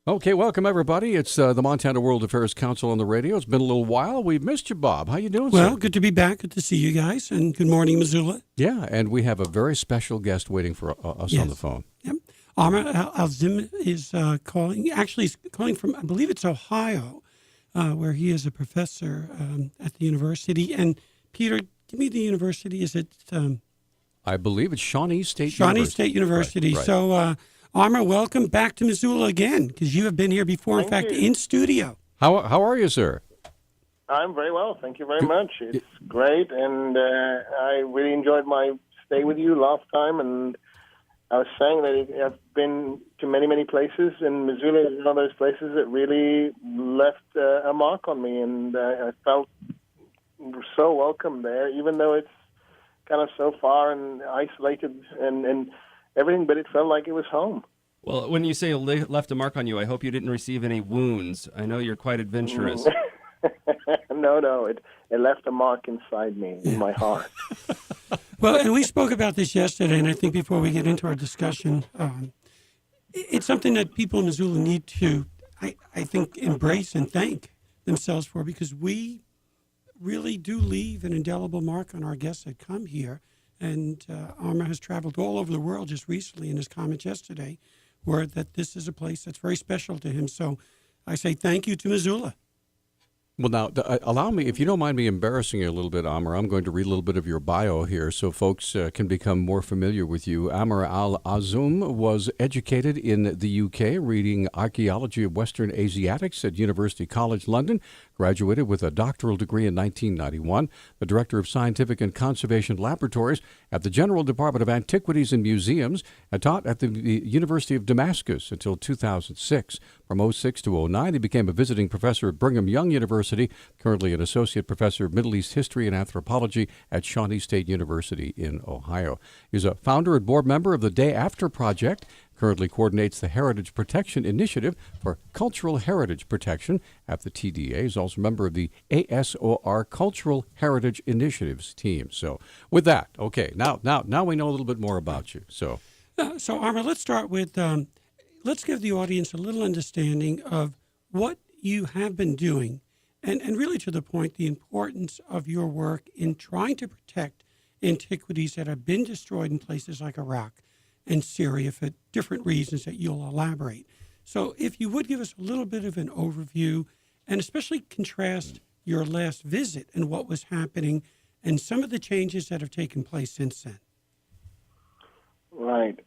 Okay, welcome everybody. It's the Montana World Affairs Council on the radio. It's been a little while. We've missed you, Bob. How you doing, Well, sir? good to be back. Good to see you guys. And good morning, Missoula. Yeah, and we have a very special guest waiting for us on the phone. Yep. Amr Alzim is calling. Actually, he's calling from, I believe it's Ohio, where he is a professor at the university. And Peter, give me the university. Is it? I believe it's Shawnee State Shawnee University. State University. Right. So, Amr, welcome back to Missoula again, because you have been here before, in fact, in studio. How are you, sir? I'm very well. Thank you very much. It's great, and I really enjoyed my stay with you last time. And I was saying that I've been to many, many places, and Missoula is one of those places that really left a mark on me, and I felt so welcome there, even though it's kind of so far and isolated and everything, but it felt like it was home. Well, when you say left a mark on you, I hope you didn't receive any wounds. I know you're quite adventurous. No, it left a mark inside me, in my heart. Well, and we spoke about this yesterday, and I think before we get into our discussion, it's something that people in Missoula need to, I think, embrace and thank themselves for, because we really do leave an indelible mark on our guests that come here. And Amr has traveled all over the world just recently in his comments yesterday, where that this is a place that's very special to him. So I say thank you to Missoula. Well, now, allow me, if you don't mind me embarrassing you a little bit, Amr, I'm going to read a little bit of your bio here so folks can become more familiar with you. Amr Al-Azum was educated in the UK, reading Archaeology of Western Asiatics at University College London, graduated with a doctoral degree in 1991, the Director of Scientific and Conservation Laboratories at the General Department of Antiquities and Museums, and taught at the University of Damascus until 2006. From 06 to 09, he became a visiting professor at Brigham Young University, currently an associate professor of Middle East History and Anthropology at Shawnee State University in Ohio. He's a founder and board member of the Day After Project, currently coordinates the Heritage Protection Initiative for Cultural Heritage Protection at the TDA. He's also a member of the ASOR Cultural Heritage Initiatives team. So with that, okay, now we know a little bit more about you. So Amr, let's start with, let's give the audience a little understanding of what you have been doing, and really to the point, the importance of your work in trying to protect antiquities that have been destroyed in places like Iraq and Syria for different reasons that you'll elaborate. So if you would give us a little bit of an overview, and especially contrast your last visit and what was happening and some of the changes that have taken place since then. Right.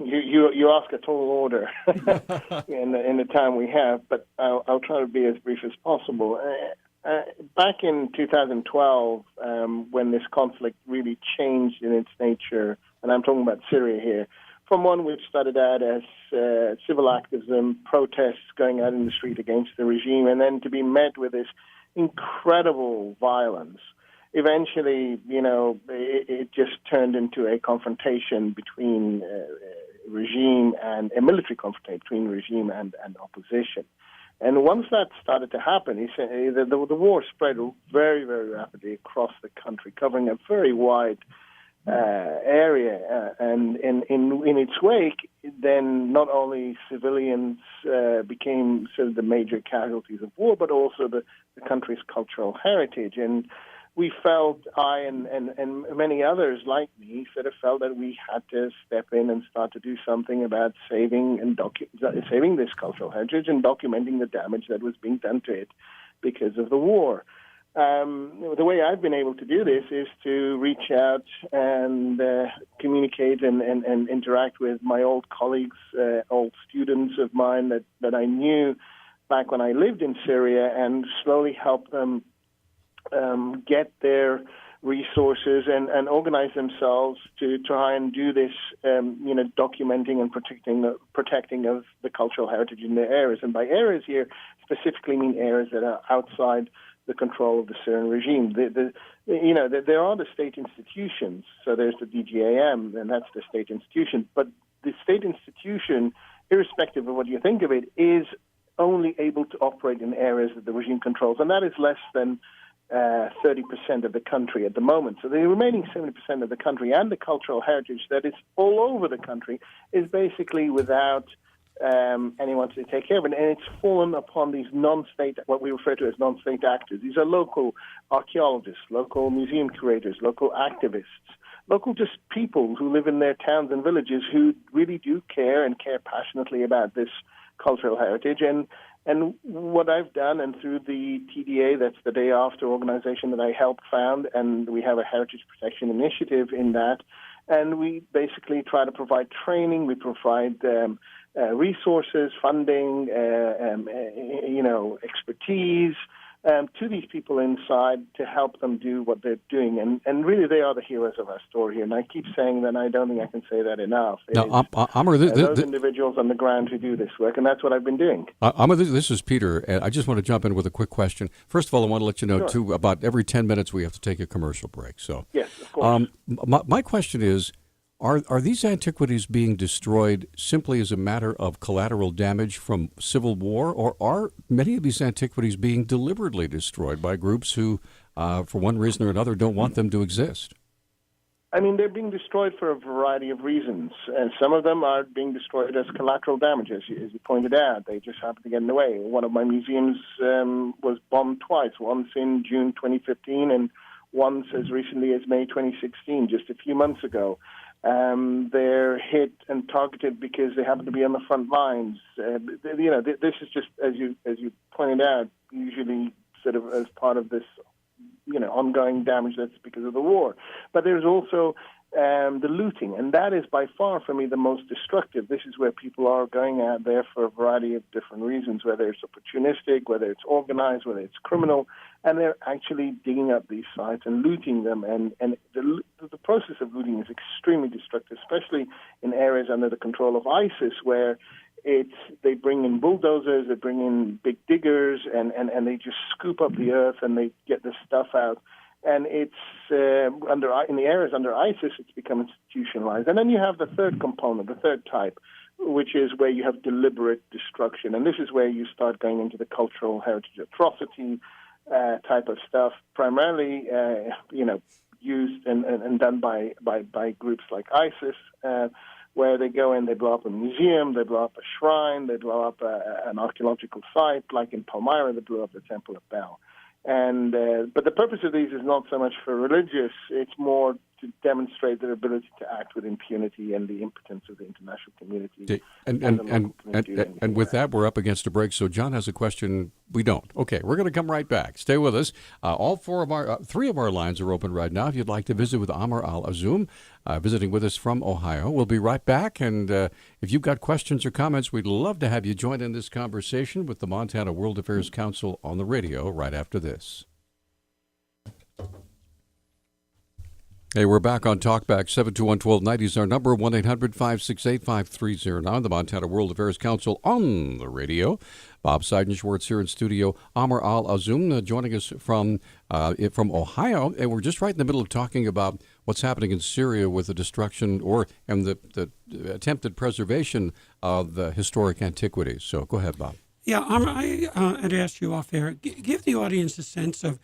You ask a tall order in the time we have, but I'll try to be as brief as possible. Back in 2012, when this conflict really changed in its nature, and I'm talking about Syria here, from one which started out as civil activism, protests going out in the street against the regime, and then to be met with this incredible violence. Eventually, it just turned into a confrontation between regime and a military confrontation between regime and opposition. And once that started to happen, the war spread very, very rapidly across the country, covering a very wide area. And in its wake, then not only civilians became sort of the major casualties of war, but also the country's cultural heritage. And we felt, I and many others like me, sort of felt that we had to step in and start to do something about saving this cultural heritage and documenting the damage that was being done to it because of the war. The way I've been able to do this is to reach out and communicate and interact with my old colleagues, old students of mine that I knew back when I lived in Syria, and slowly help them get their resources and organize themselves to try and do this, documenting and protecting of the cultural heritage in their areas. And by areas here, specifically mean areas that are outside the control of the Syrian regime. There are the state institutions. So there's the DGAM, and that's the state institution. But the state institution, irrespective of what you think of it, is only able to operate in areas that the regime controls, and that is less than 30% of the country at the moment. So the remaining 70% of the country and the cultural heritage that is all over the country is basically without and he wants to take care of it. And it's fallen upon these non-state, what we refer to as non-state actors. These are local archaeologists, local museum curators, local activists, local just people who live in their towns and villages who really do care and care passionately about this cultural heritage. And what I've done, and through the TDA, that's the Day After organization that I helped found, and we have a heritage protection initiative in that, and we basically try to provide training, we provide resources, funding, expertise to these people inside to help them do what they're doing. And really, they are the heroes of our story here. And I keep saying that, and I don't think I can say that enough. Now, Amr, those individuals on the ground who do this work, and that's what I've been doing. Amr, this is Peter, and I just want to jump in with a quick question. First of all, I want to let you know, too, about every 10 minutes we have to take a commercial break. So, yes, of course. My question is, Are these antiquities being destroyed simply as a matter of collateral damage from civil war, or are many of these antiquities being deliberately destroyed by groups who, for one reason or another, don't want them to exist? I mean, they're being destroyed for a variety of reasons, and some of them are being destroyed as collateral damage, as you pointed out. They just happen to get in the way. One of my museums was bombed twice, once in June 2015 and once as recently as May 2016, just a few months ago. They're hit and targeted because they happen to be on the front lines. This is just, as you pointed out, usually sort of as part of this, ongoing damage that's because of the war. But there's also the looting, and that is by far, for me, the most destructive. This is where people are going out there for a variety of different reasons, whether it's opportunistic, whether it's organized, whether it's criminal, and they're actually digging up these sites and looting them. And the process of looting is extremely destructive, especially in areas under the control of ISIS, where they bring in bulldozers, they bring in big diggers, and they just scoop up the earth and they get this stuff out. And it's in the areas under ISIS, it's become institutionalized. And then you have the third component, the third type, which is where you have deliberate destruction. And this is where you start going into the cultural heritage atrocity type of stuff, primarily, used and done by groups like ISIS, where they go in, they blow up a museum, they blow up a shrine, they blow up an archaeological site, like in Palmyra, they blew up the Temple of Bel. And but the purpose of these is not so much for religious; it's more to demonstrate their ability to act with impunity and the impotence of the international community. And with that, we're up against a break. So John has a question. We don't. Okay, we're going to come right back. Stay with us. Three of our lines are open right now. If you'd like to visit with Amr Al-Azoum, visiting with us from Ohio, we'll be right back. And if you've got questions or comments, we'd love to have you join in this conversation with the Montana World Affairs Council on the radio right after this. Hey, we're back on Talkback. 721-1290 is our number, 1-800-568-5309. The Montana World Affairs Council on the radio. Bob Seidenschwartz here in studio. Amr Al-Azoum joining us from Ohio. And we're just right in the middle of talking about what's happening in Syria with the destruction and the attempted preservation of the historic antiquities. So go ahead, Bob. Yeah, Amr, I had asked you off air, give the audience a sense of,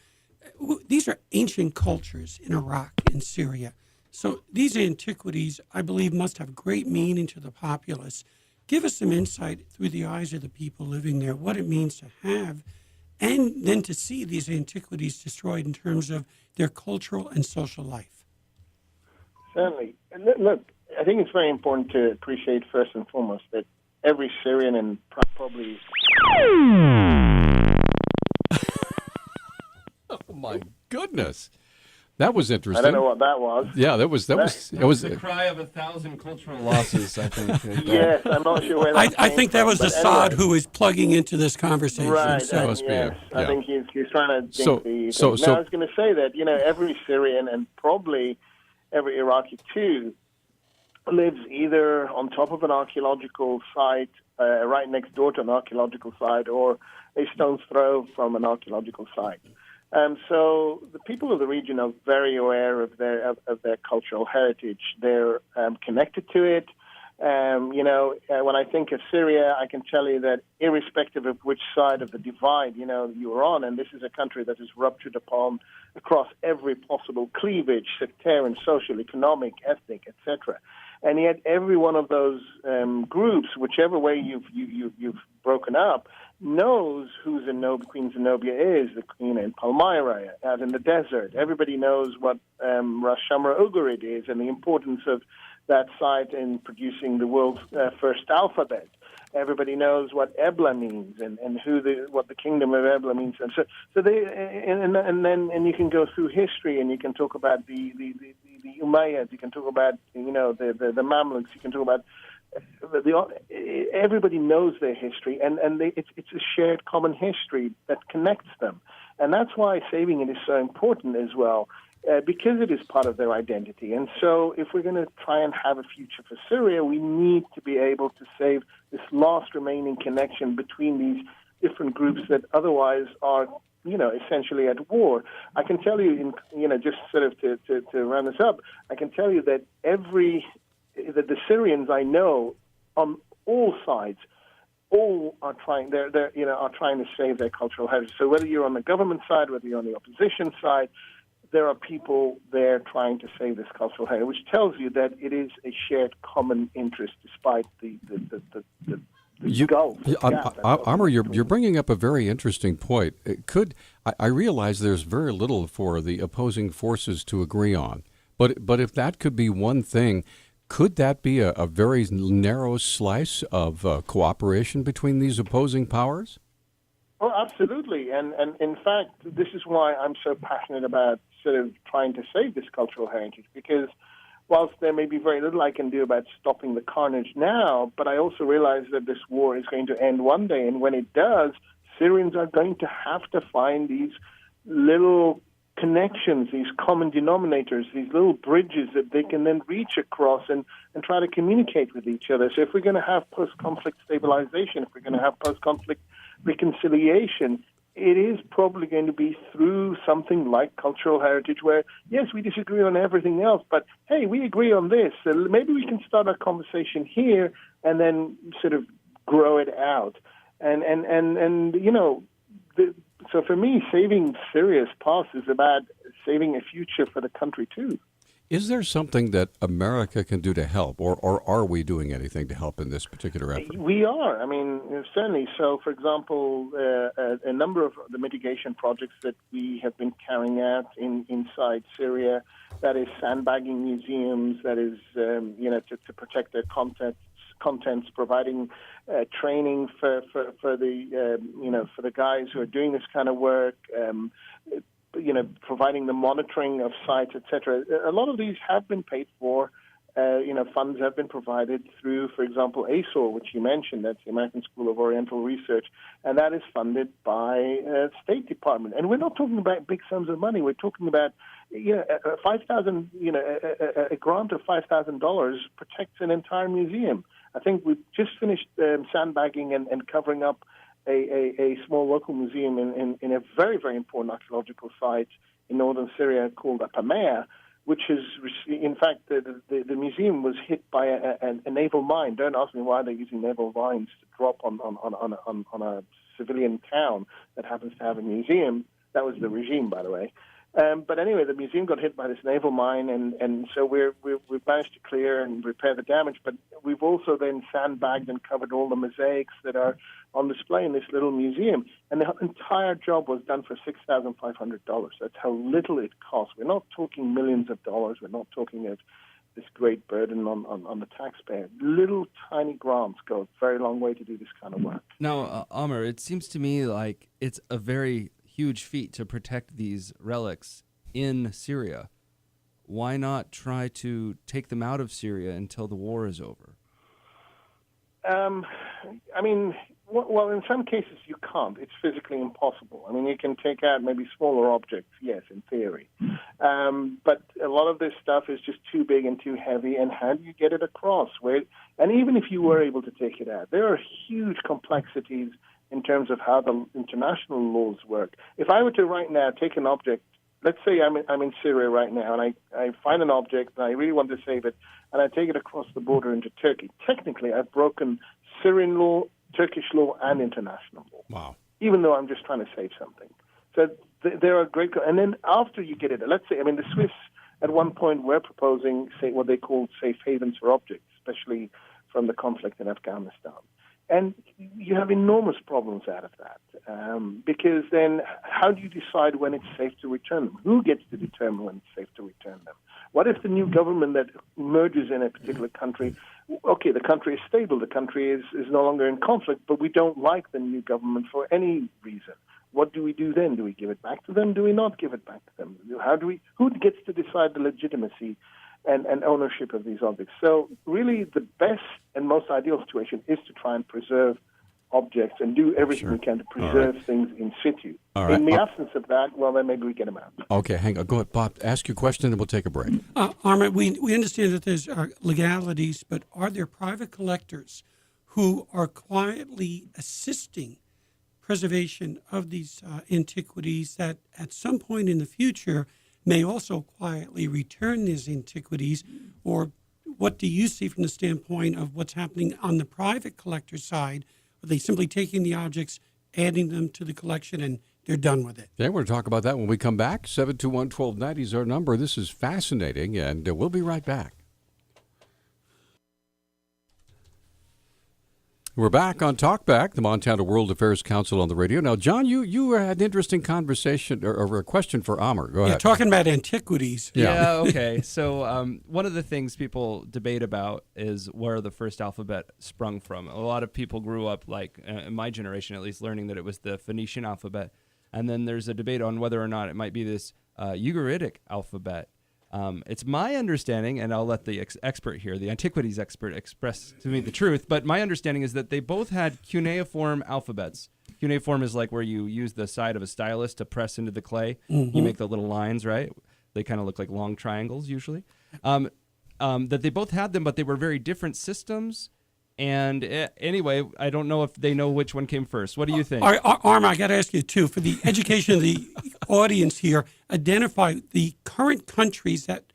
these are ancient cultures in Iraq and Syria. So these antiquities, I believe, must have great meaning to the populace. Give us some insight through the eyes of the people living there, what it means to have, and then to see these antiquities destroyed in terms of their cultural and social life. Certainly. And look, I think it's very important to appreciate first and foremost that every Syrian and probably... Oh my goodness, that was interesting. I don't know what that was. Yeah, that was the cry of 1,000 cultural losses. I think. Yes, I'm not sure where that I think that was Assad anyway. who is plugging into this conversation. Right. So. Must be yes, it. Yeah. I think he's trying to think So Now, I was going to say that every Syrian and probably every Iraqi too lives either on top of an archaeological site, right next door to an archaeological site, or a stone's throw from an archaeological site. So the people of the region are very aware of their cultural heritage. They're connected to it. When I think of Syria, I can tell you that irrespective of which side of the divide you are on, and this is a country that is ruptured upon across every possible cleavage, sectarian, social, economic, ethnic, etc. And yet every one of those groups, whichever way you've broken up, knows who Queen Zenobia is, the queen in Palmyra, out in the desert. Everybody knows what Ras Shamra Ugarit is and the importance of that site in producing the world's first alphabet. Everybody knows what Ebla means and what the kingdom of Ebla means. And then you can go through history and you can talk about the Umayyads, you can talk about the Mamluks, you can talk about everybody knows their history, and it's a shared common history that connects them. And that's why saving it is so important as well, because it is part of their identity. And so if we're going to try and have a future for Syria, we need to be able to save this last remaining connection between these different groups that otherwise are, essentially at war. I can tell you, just sort of to round this up, I can tell you that the Syrians I know on all sides, all are trying. They're trying to save their cultural heritage. So whether you're on the government side, whether you're on the opposition side, there are people there trying to save this cultural heritage, which tells you that it is a shared common interest, despite the gulf. Amr, you're bringing up a very interesting point. I realize there's very little for the opposing forces to agree on, but if that could be one thing, could that be a very narrow slice of cooperation between these opposing powers? Oh, absolutely. And in fact, this is why I'm so passionate about sort of trying to save this cultural heritage, because whilst there may be very little I can do about stopping the carnage now, but I also realize that this war is going to end one day, and when it does, Syrians are going to have to find these little connections, these common denominators, these little bridges that they can then reach across and try to communicate with each other. So if we're going to have post-conflict stabilization, if we're going to have post-conflict reconciliation, it is probably going to be through something like cultural heritage where, yes, we disagree on everything else, but, hey, we agree on this. So maybe we can start our conversation here and then sort of grow it out. So for me, saving Syria's past is about saving a future for the country, too. Is there something that America can do to help, or are we doing anything to help in this particular effort? We are. I mean, certainly. So, for example, a number of the mitigation projects that we have been carrying out inside Syria, that is sandbagging museums, that is, to protect their contents, providing training for the guys who are doing this kind of work, providing the monitoring of sites, etc. A lot of these have been paid for. Funds have been provided through, for example, ASOR, which you mentioned. That's the American School of Oriental Research, and that is funded by State Department. And we're not talking about big sums of money. We're talking about, a grant of $5,000 protects an entire museum. I think we've just finished sandbagging and covering up a small local museum in a very, very important archaeological site in northern Syria called Apamea, which is, in fact, the museum was hit by a naval mine. Don't ask me why they're using naval mines to drop on a civilian town that happens to have a museum. That was the regime, by the way. But anyway, the museum got hit by this naval mine, and so we've managed to clear and repair the damage. But we've also then sandbagged and covered all the mosaics that are on display in this little museum. And the entire job was done for $6,500. That's how little it costs. We're not talking millions of dollars. We're not talking of this great burden on the taxpayer. Little tiny grants go a very long way to do this kind of work. Now, Amr, it seems to me like it's a very huge feat to protect these relics in Syria. Why not try to take them out of Syria until the war is over? Well, in some cases you can't. It's physically impossible. I mean, you can take out maybe smaller objects, yes, in theory. But a lot of this stuff is just too big and too heavy, and how do you get it across? And even if you were able to take it out, there are huge complexities in terms of how the international laws work. If I were to right now take an object, let's say I'm in Syria right now, and I find an object and I really want to save it, and I take it across the border into Turkey. Technically, I've broken Syrian law, Turkish law, and international law. Wow. Even though I'm just trying to save something. So there are great... And then after you get it, let's say, the Swiss at one point were proposing, say, what they called safe havens for objects, especially from the conflict in Afghanistan. And you have enormous problems out of that, because then how do you decide when it's safe to return them? Who gets to determine when it's safe to return them? What if the new government that emerges in a particular country, okay, the country is stable, the country is no longer in conflict, but we don't like the new government for any reason? What do we do then? Do we give it back to them? Do we not give it back to them? Who gets to decide the legitimacy and ownership of these objects? So really the best and most ideal situation is to try and preserve objects and do everything we can to preserve things in situ. In the absence of that, well, then maybe we get them out. Okay, hang on. Go ahead, Bob. Ask your question, and we'll take a break. Armin, we understand that there's legalities, but are there private collectors who are quietly assisting preservation of these antiquities that at some point in the future may also quietly return these antiquities? Or what do you see from the standpoint of what's happening on the private collector side? Are they simply taking the objects, adding them to the collection, and they're done with it? Yeah, we're going to talk about that when we come back. 721-1290 is our number. This is fascinating, and we'll be right back. We're back on Talkback, the Montana World Affairs Council on the radio. Now, John, you had an interesting conversation or a question for Amr. Go ahead. Yeah, talking about antiquities. Yeah, okay. So one of the things people debate about is where the first alphabet sprung from. A lot of people grew up, like in my generation at least, learning that it was the Phoenician alphabet. And then there's a debate on whether or not it might be this Ugaritic alphabet. It's my understanding, and I'll let the expert here, the Antiquities expert, express to me the truth, but my understanding is that they both had cuneiform alphabets. Cuneiform is like where you use the side of a stylus to press into the clay. You make the little lines, right? They kind of look like long triangles usually. That they both had them, but they were very different systems. And anyway, I don't know if they know which one came first. What do you think? Arm, I got to ask you, too, for the education of the audience here, identify the current countries that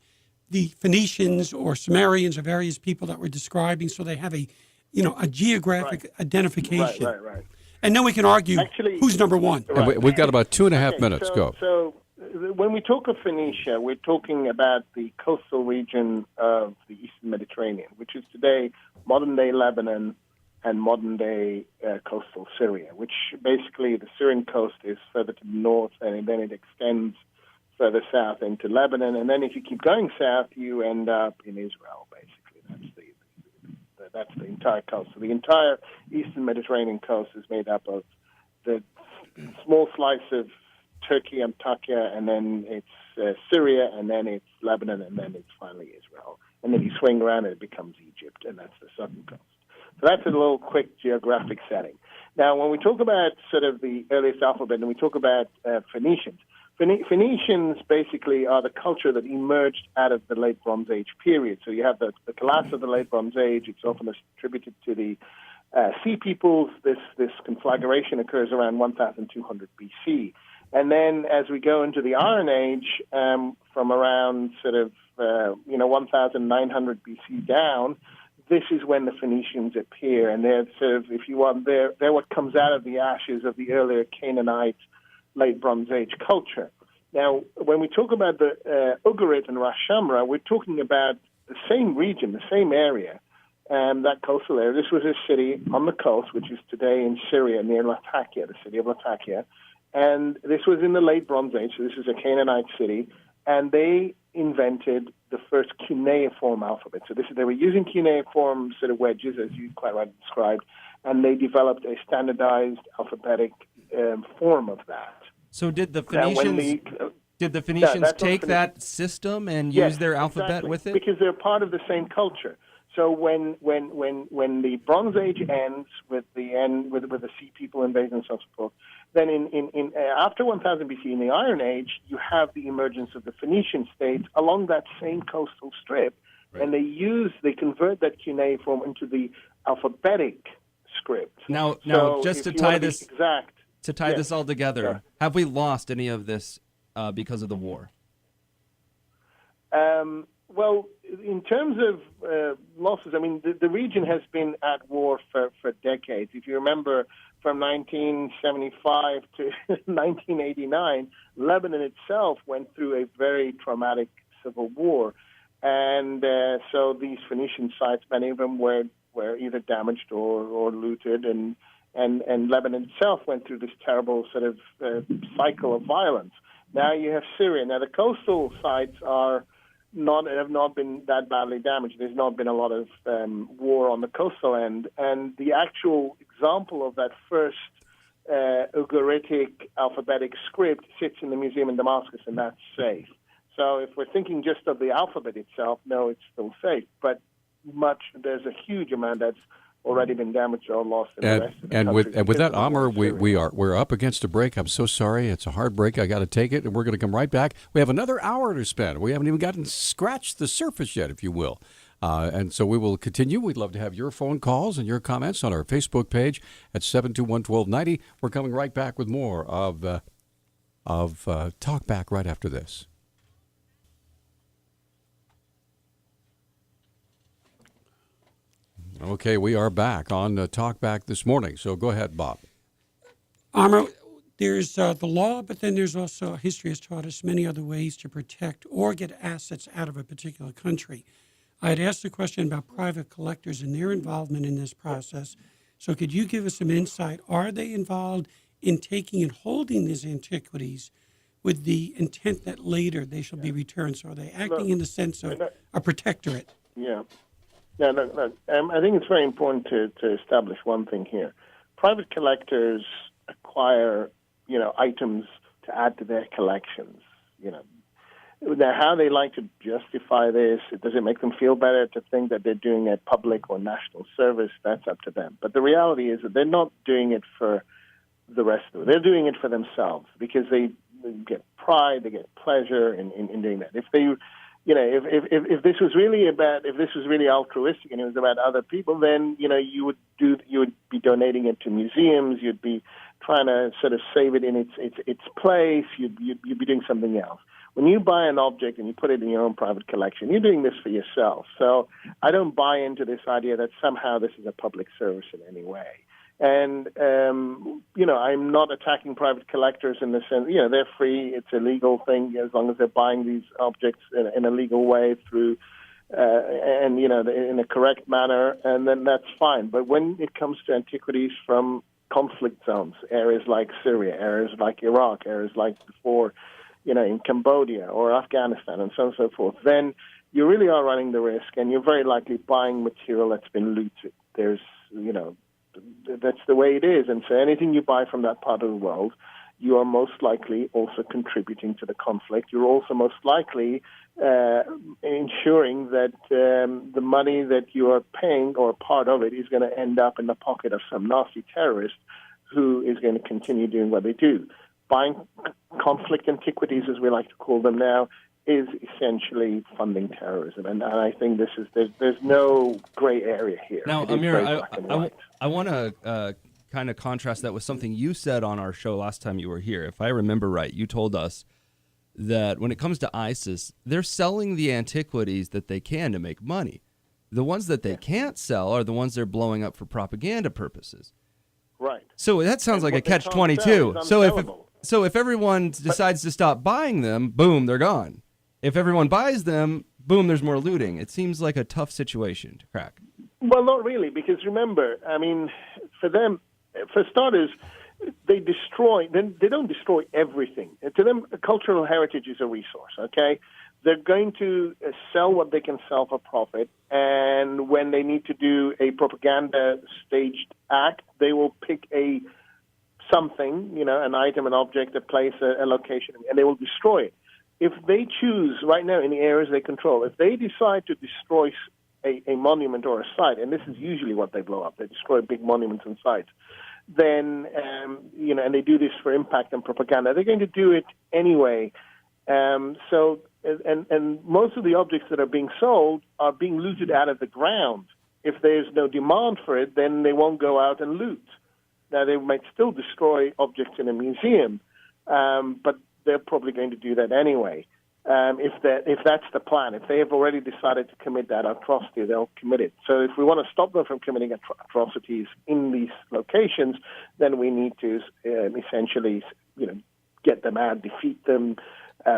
the Phoenicians or Sumerians or various people that we're describing, so they have a geographic identification. Right. And then we can argue who's number one. And we've got about 2.5 minutes. Go. So when we talk of Phoenicia, we're talking about the coastal region of the Eastern Mediterranean, which is today modern-day Lebanon and modern-day coastal Syria, which basically the Syrian coast is further to the north, and then it extends further south into Lebanon. And then if you keep going south, you end up in Israel, basically. That's the entire coast. So the entire Eastern Mediterranean coast is made up of the small slice of Turkey, Antakya, and then it's Syria, and then it's Lebanon, and then it's finally Israel. And then you swing around and it becomes Egypt, and that's the southern coast. So that's a little quick geographic setting. Now, when we talk about sort of the earliest alphabet, and we talk about Phoenicians, Phoenicians basically are the culture that emerged out of the Late Bronze Age period. So you have the collapse of the Late Bronze Age. It's often attributed to the Sea Peoples. This conflagration occurs around 1200 BC. And then as we go into the Iron Age, from around sort of 1900 BC down, this is when the Phoenicians appear, and they're sort of, if you want, they're what comes out of the ashes of the earlier Canaanite Late Bronze Age culture. Now, when we talk about the Ugarit and Ras Shamra, we're talking about the same region, the same area, that coastal area. This was a city on the coast, which is today in Syria, near Latakia, the city of Latakia. And this was in the Late Bronze Age, so this is a Canaanite city, and they invented the first cuneiform alphabet. So they were using cuneiform sort of wedges, as you quite rightly described, and they developed a standardized alphabetic form of that. So did the Phoenicians take that system and use their alphabet with it? Because they're part of the same culture. So when the Bronze Age ends with the Sea People invasion and so forth, then in after 1000 BC in the Iron Age, you have the emergence of the Phoenician states along that same coastal strip, and they convert that cuneiform into the alphabetic script. Now, just to tie this this all together, have we lost any of this because of the war? Well, in terms of losses, I mean, the region has been at war for decades. If you remember, from 1975 to 1989, Lebanon itself went through a very traumatic civil war. And so these Phoenician sites, many of them were either damaged or looted, and Lebanon itself went through this terrible sort of cycle of violence. Now you have Syria. Now the coastal sites have not been that badly damaged. There's not been a lot of war on the coastal end, and the actual example of that first Ugaritic alphabetic script sits in the museum in Damascus, and that's safe. So if we're thinking just of the alphabet itself, no, it's still safe. But there's a huge amount that's already been damaged or lost in the rest of the country. And with that, Amr, we're up against a break. I'm so sorry. It's a hard break. I got to take it, and we're going to come right back. We have another hour to spend. We haven't even gotten scratched the surface yet, if you will. And so we will continue. We'd love to have your phone calls and your comments on our Facebook page at 721-1290. We're coming right back with more of Talk Back right after this. Okay, we are back on Talk Back this morning. So go ahead, Bob. Amr, there's the law, but then there's also history has taught us many other ways to protect or get assets out of a particular country. I had asked a question about private collectors and their involvement in this process. So could you give us some insight? Are they involved in taking and holding these antiquities with the intent that later they shall be returned? So are they acting in the sense of a protectorate? Yeah. No. I think it's very important to establish one thing here. Private collectors acquire, items to add to their collections. Now, how they like to justify this, does it make them feel better to think that they're doing a public or national service? That's up to them. But the reality is that they're not doing it for the rest of it. They're doing it for themselves because they get pride, they get pleasure in doing that. If they if this was really altruistic and it was about other people, then you would be donating it to museums. You'd be trying to sort of save it in its place. You'd be doing something else. When you buy an object and you put it in your own private collection, you're doing this for yourself. So I don't buy into this idea that somehow this is a public service in any way. And, I'm not attacking private collectors in the sense, they're free. It's a legal thing as long as they're buying these objects in a legal way through, in a correct manner, and then that's fine. But when it comes to antiquities from conflict zones, areas like Syria, areas like Iraq, areas like before, in Cambodia or Afghanistan and so on and so forth, then you really are running the risk, and you're very likely buying material that's been looted. There's, that's the way it is. And so anything you buy from that part of the world, you are most likely also contributing to the conflict. You're also most likely ensuring that the money that you are paying or part of it is going to end up in the pocket of some nasty terrorist who is going to continue doing what they do. Buying conflict antiquities, as we like to call them now, is essentially funding terrorism, and I think there's no gray area here. Now, Amir, I want to kind of contrast that with something you said on our show last time you were here. If I remember right, you told us that when it comes to ISIS, they're selling the antiquities that they can to make money. The ones that they can't sell are the ones they're blowing up for propaganda purposes. Right. So that sounds like a catch-22. So if everyone decides to stop buying them, boom, they're gone. If everyone buys them, boom, there's more looting. It seems like a tough situation to crack. Well, not really, because remember, for them, for starters, they don't destroy everything. To them, cultural heritage is a resource, okay? They're going to sell what they can sell for profit, and when they need to do a propaganda staged act, they will pick something, an item, an object, a place, a location, and they will destroy it. If they choose right now in the areas they control, if they decide to destroy a monument or a site, and this is usually what they blow up, they destroy big monuments and sites, then, and they do this for impact and propaganda, they're going to do it anyway. And most of the objects that are being sold are being looted out of the ground. If there's no demand for it, then they won't go out and loot. Now, they might still destroy objects in a museum, but they're probably going to do that anyway. If that's the plan, if they have already decided to commit that atrocity, they'll commit it. So if we want to stop them from committing atrocities in these locations, then we need to essentially, get them out, defeat them,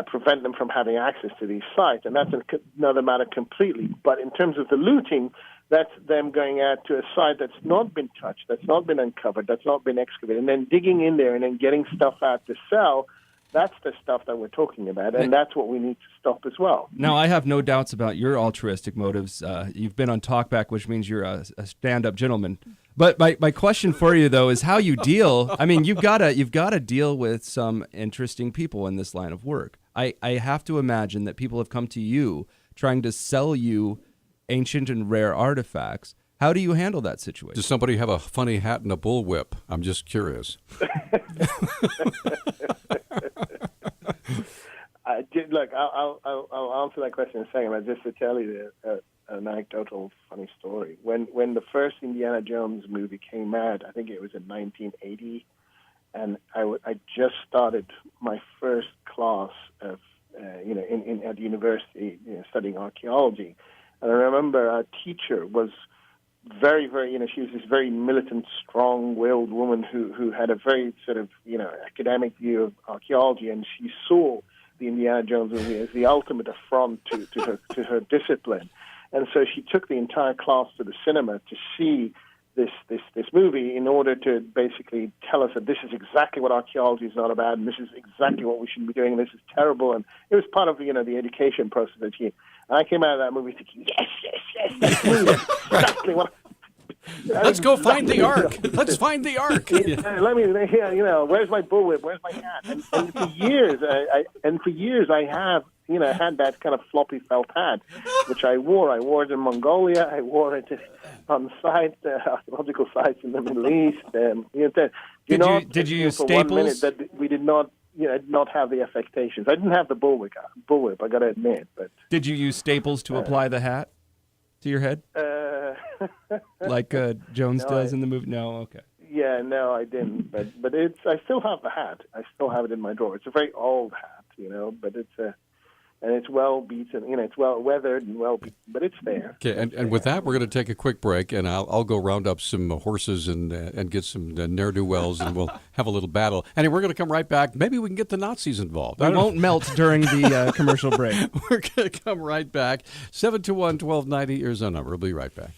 prevent them from having access to these sites, and that's another matter completely. But in terms of the looting, that's them going out to a site that's not been touched, that's not been uncovered, that's not been excavated, and then digging in there and then getting stuff out to sell. That's the stuff that we're talking about, and that's what we need to stop as well. Now, I have no doubts about your altruistic motives. You've been on Talkback, which means you're a stand-up gentleman. But my question for you, though, is how you deal. I mean, you've got to deal with some interesting people in this line of work. I have to imagine that people have come to you trying to sell you ancient and rare artifacts. How do you handle that situation? Does somebody have a funny hat and a bullwhip? I'm just curious. Look, I'll answer that question in a second, but just to tell you an anecdotal funny story. When the first Indiana Jones movie came out, I think it was in 1980, and I just started my first class of, at university, studying archaeology. And I remember our teacher was very, very, she was this very militant, strong-willed woman who had a very sort of, academic view of archaeology, and she saw the Indiana Jones movie as the ultimate affront to her discipline. And so she took the entire class to the cinema to see this movie in order to basically tell us that this is exactly what archaeology is not about, and this is exactly what we should be doing, and this is terrible. And it was part of, the education process that she... And I came out of that movie thinking, yes, this movie is exactly what... Let's go find the Ark. Let's find the Ark. Let me, where's my bullwhip? Where's my hat? And for years, I have, had that kind of floppy felt hat, which I wore. I wore it in Mongolia. I wore it on archaeological sites in the Middle East. Did you use for staples? 1 minute that we did not, not have the affectations. I didn't have the bullwhip. I got to admit. But did you use staples to apply the hat to your head? Like Jones does in the movie? No, okay. Yeah, no, I didn't. But I still have the hat. I still have it in my drawer. It's a very old hat, but it's well beaten. It's well weathered and well beaten, but it's there. Okay, and with that, we're going to take a quick break, and I'll go round up some horses and get some ne'er-do-wells, and we'll have a little battle. And we're going to come right back. Maybe we can get the Nazis involved. We won't melt during the commercial break. We're going to come right back. 721-1290 is our number. We'll be right back.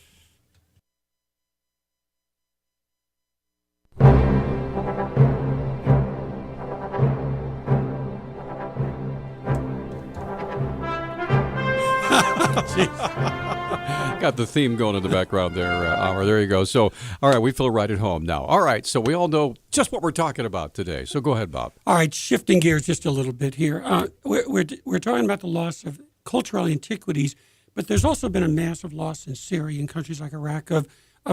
Got the theme going in the background there, Amr. There you go. So, all right, we feel right at home now. All right, so we all know just what we're talking about today. So go ahead, Bob. All right, shifting gears just a little bit here. We're talking about the loss of cultural antiquities, but there's also been a massive loss in Syria and countries like Iraq of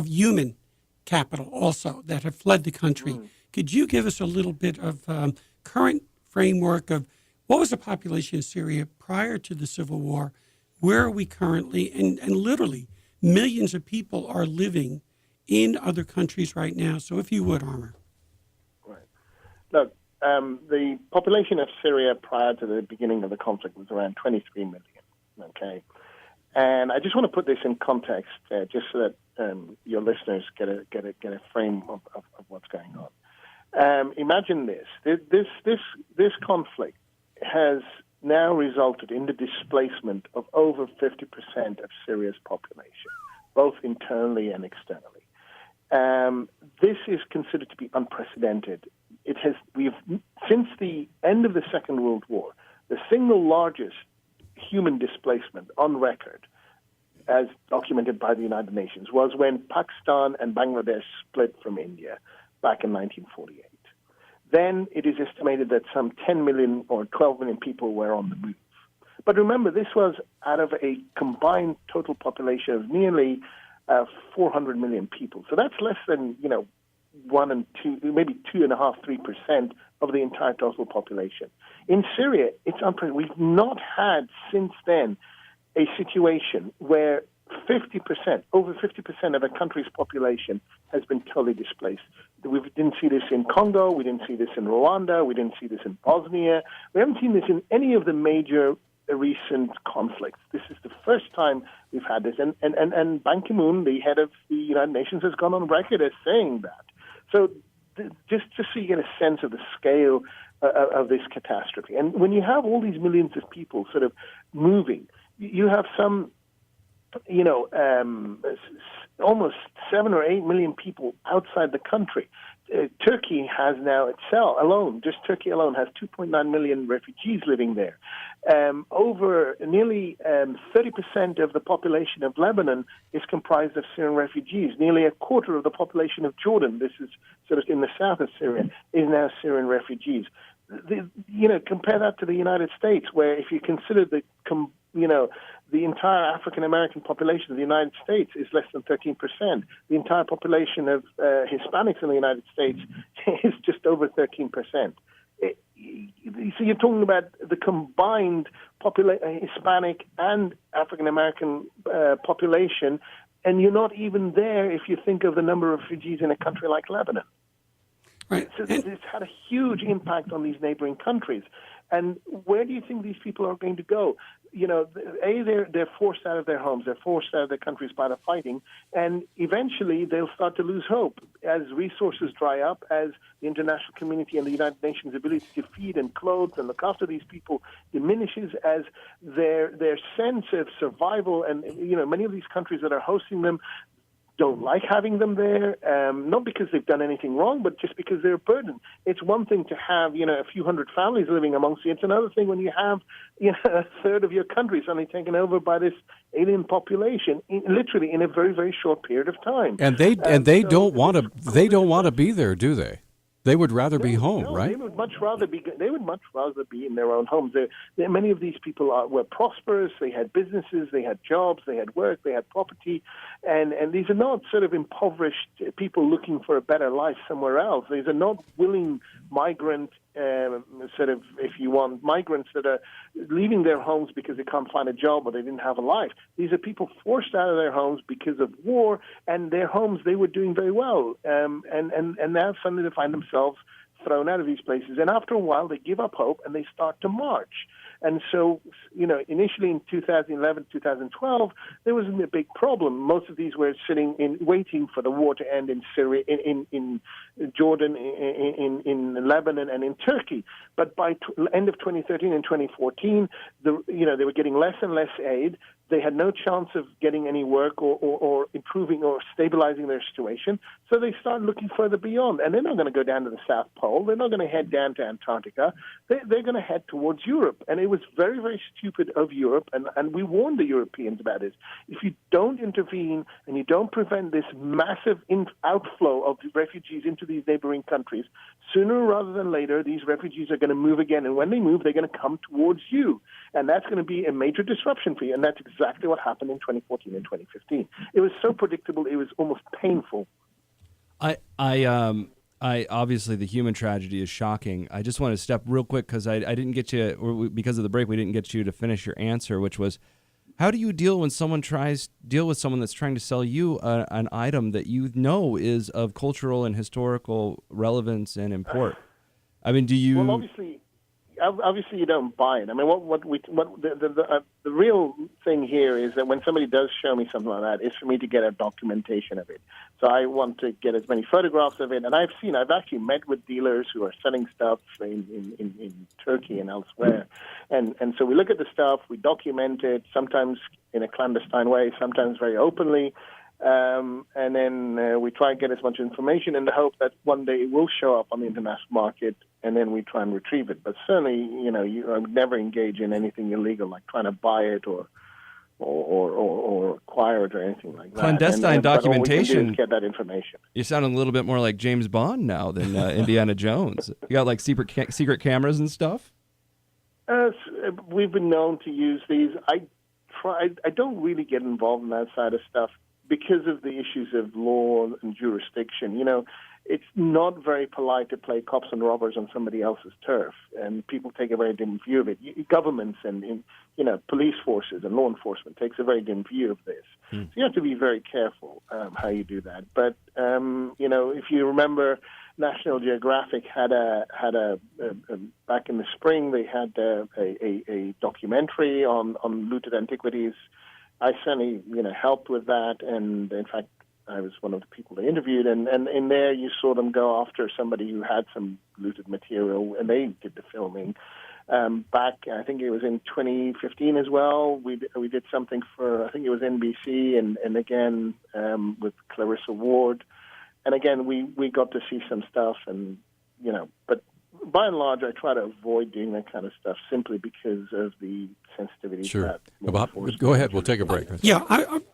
human capital also that have fled the country. Could you give us a little bit of current framework of what was the population in Syria prior to the civil war? Where are we currently? And literally, millions of people are living in other countries right now. So if you would, Amr. Right. Look, the population of Syria prior to the beginning of the conflict was around 23 million, okay? And I just want to put this in context just so that your listeners get a frame of what's going on. Imagine this. This conflict has now resulted in the displacement of over 50% of Syria's population, both internally and externally. This is considered to be unprecedented. Since the end of the Second World War, the single largest human displacement on record, as documented by the United Nations, was when Pakistan and Bangladesh split from India back in 1948. Then it is estimated that some 10 million or 12 million people were on the move. But remember, this was out of a combined total population of nearly 400 million people. So that's less than, 1 and 2, maybe 2.5%, 3% of the entire total population. In Syria, it's unprecedented. We've not had since then a situation where over 50% of a country's population has been totally displaced. We didn't see this in Congo. We didn't see this in Rwanda. We didn't see this in Bosnia. We haven't seen this in any of the major recent conflicts. This is the first time we've had this. And Ban Ki-moon, the head of the United Nations, has gone on record as saying that. So just so you get a sense of the scale of this catastrophe. And when you have all these millions of people sort of moving, you have some, almost 7 or 8 million people outside the country. Turkey has now itself alone, just Turkey alone has 2.9 million refugees living there. Over nearly 30% of the population of Lebanon is comprised of Syrian refugees. Nearly a quarter of the population of Jordan, this is sort of in the south of Syria, is now Syrian refugees. Compare that to the United States, where if you consider the entire African American population of the United States is less than 13%. The entire population of Hispanics in the United States is just over 13%. So you're talking about the combined Hispanic and African American population, and you're not even there if you think of the number of refugees in a country like Lebanon. Right. So it's had a huge impact on these neighboring countries. And where do you think these people are going to go? They're forced out of their homes. They're forced out of their countries by the fighting. And eventually they'll start to lose hope as resources dry up, as the international community and the United Nations' ability to feed and clothe and look after these people diminishes, as their sense of survival. And, many of these countries that are hosting them don't like having them there, not because they've done anything wrong, but just because they're a burden. It's one thing to have, a few hundred families living amongst you. It's another thing when you have, a third of your country suddenly taken over by this alien population, literally in a very, very short period of time. And they don't want to be there, do they? They would rather be home, right? They would much rather be in their own homes. Many of these people were prosperous. They had businesses, they had jobs, they had work, they had property, and these are not sort of impoverished people looking for a better life somewhere else. These are not willing migrant migrants that are leaving their homes because they can't find a job or they didn't have a life. These are people forced out of their homes because of war, and their homes they were doing very well, and now suddenly they find themselves thrown out of these places. And after a while, they give up hope and they start to march. And so, initially in 2011, 2012, there wasn't a big problem. Most of these were waiting for the war to end in Syria, in Jordan, in Lebanon, and in Turkey. But by end of 2013 and 2014, they were getting less and less aid. They had no chance of getting any work or improving or stabilizing their situation. So they started looking further beyond. And they're not going to go down to the South Pole. They're not going to head down to Antarctica. They're going to head towards Europe. And it was very, very stupid of Europe. And we warned the Europeans about this. If you don't intervene and you don't prevent this massive outflow of refugees into these neighboring countries, sooner rather than later, these refugees are going to move again. And when they move, they're going to come towards you. And that's going to be a major disruption for you. And that's exactly what happened in 2014 and 2015. It was so predictable, it was almost painful. I obviously the human tragedy is shocking. I just want to step real quick because I didn't get you, or because of the break, we didn't get you to finish your answer, which was, how do you deal with someone that's trying to sell you an item that is of cultural and historical relevance and import? I mean, do you? Well, obviously you don't buy it. I mean, the real thing here is that when somebody does show me something like that, it's for me to get a documentation of it. So I want to get as many photographs of it. And I've actually met with dealers who are selling stuff in Turkey and elsewhere. And so we look at the stuff, we document it, sometimes in a clandestine way, sometimes very openly. And then we try and get as much information in the hope that one day it will show up on the international market, and then we try and retrieve it. But certainly, I would never engage in anything illegal, like trying to buy it or acquire it or anything like that. Clandestine documentation. But all we can do is get that information. You're sounding a little bit more like James Bond now than Indiana Jones. You got like secret cameras and stuff? We've been known to use these. I don't really get involved in that side of stuff, because of the issues of law and jurisdiction. It's not very polite to play cops and robbers on somebody else's turf, and people take a very dim view of it. Governments and police forces and law enforcement takes a very dim view of this. So you have to be very careful how you do that. But if you remember, National Geographic had back in the spring, they had a documentary on looted antiquities. I certainly, helped with that, and in fact, I was one of the people they interviewed, and in there you saw them go after somebody who had some looted material, and they did the filming. Back, I think it was in 2015 as well, we did something for, I think it was NBC, and again with Clarissa Ward. And again, we got to see some stuff, and, but by and large, I try to avoid doing that kind of stuff simply because of the sensitivity. Sure. Bob, go ahead. We'll take a break. Yeah,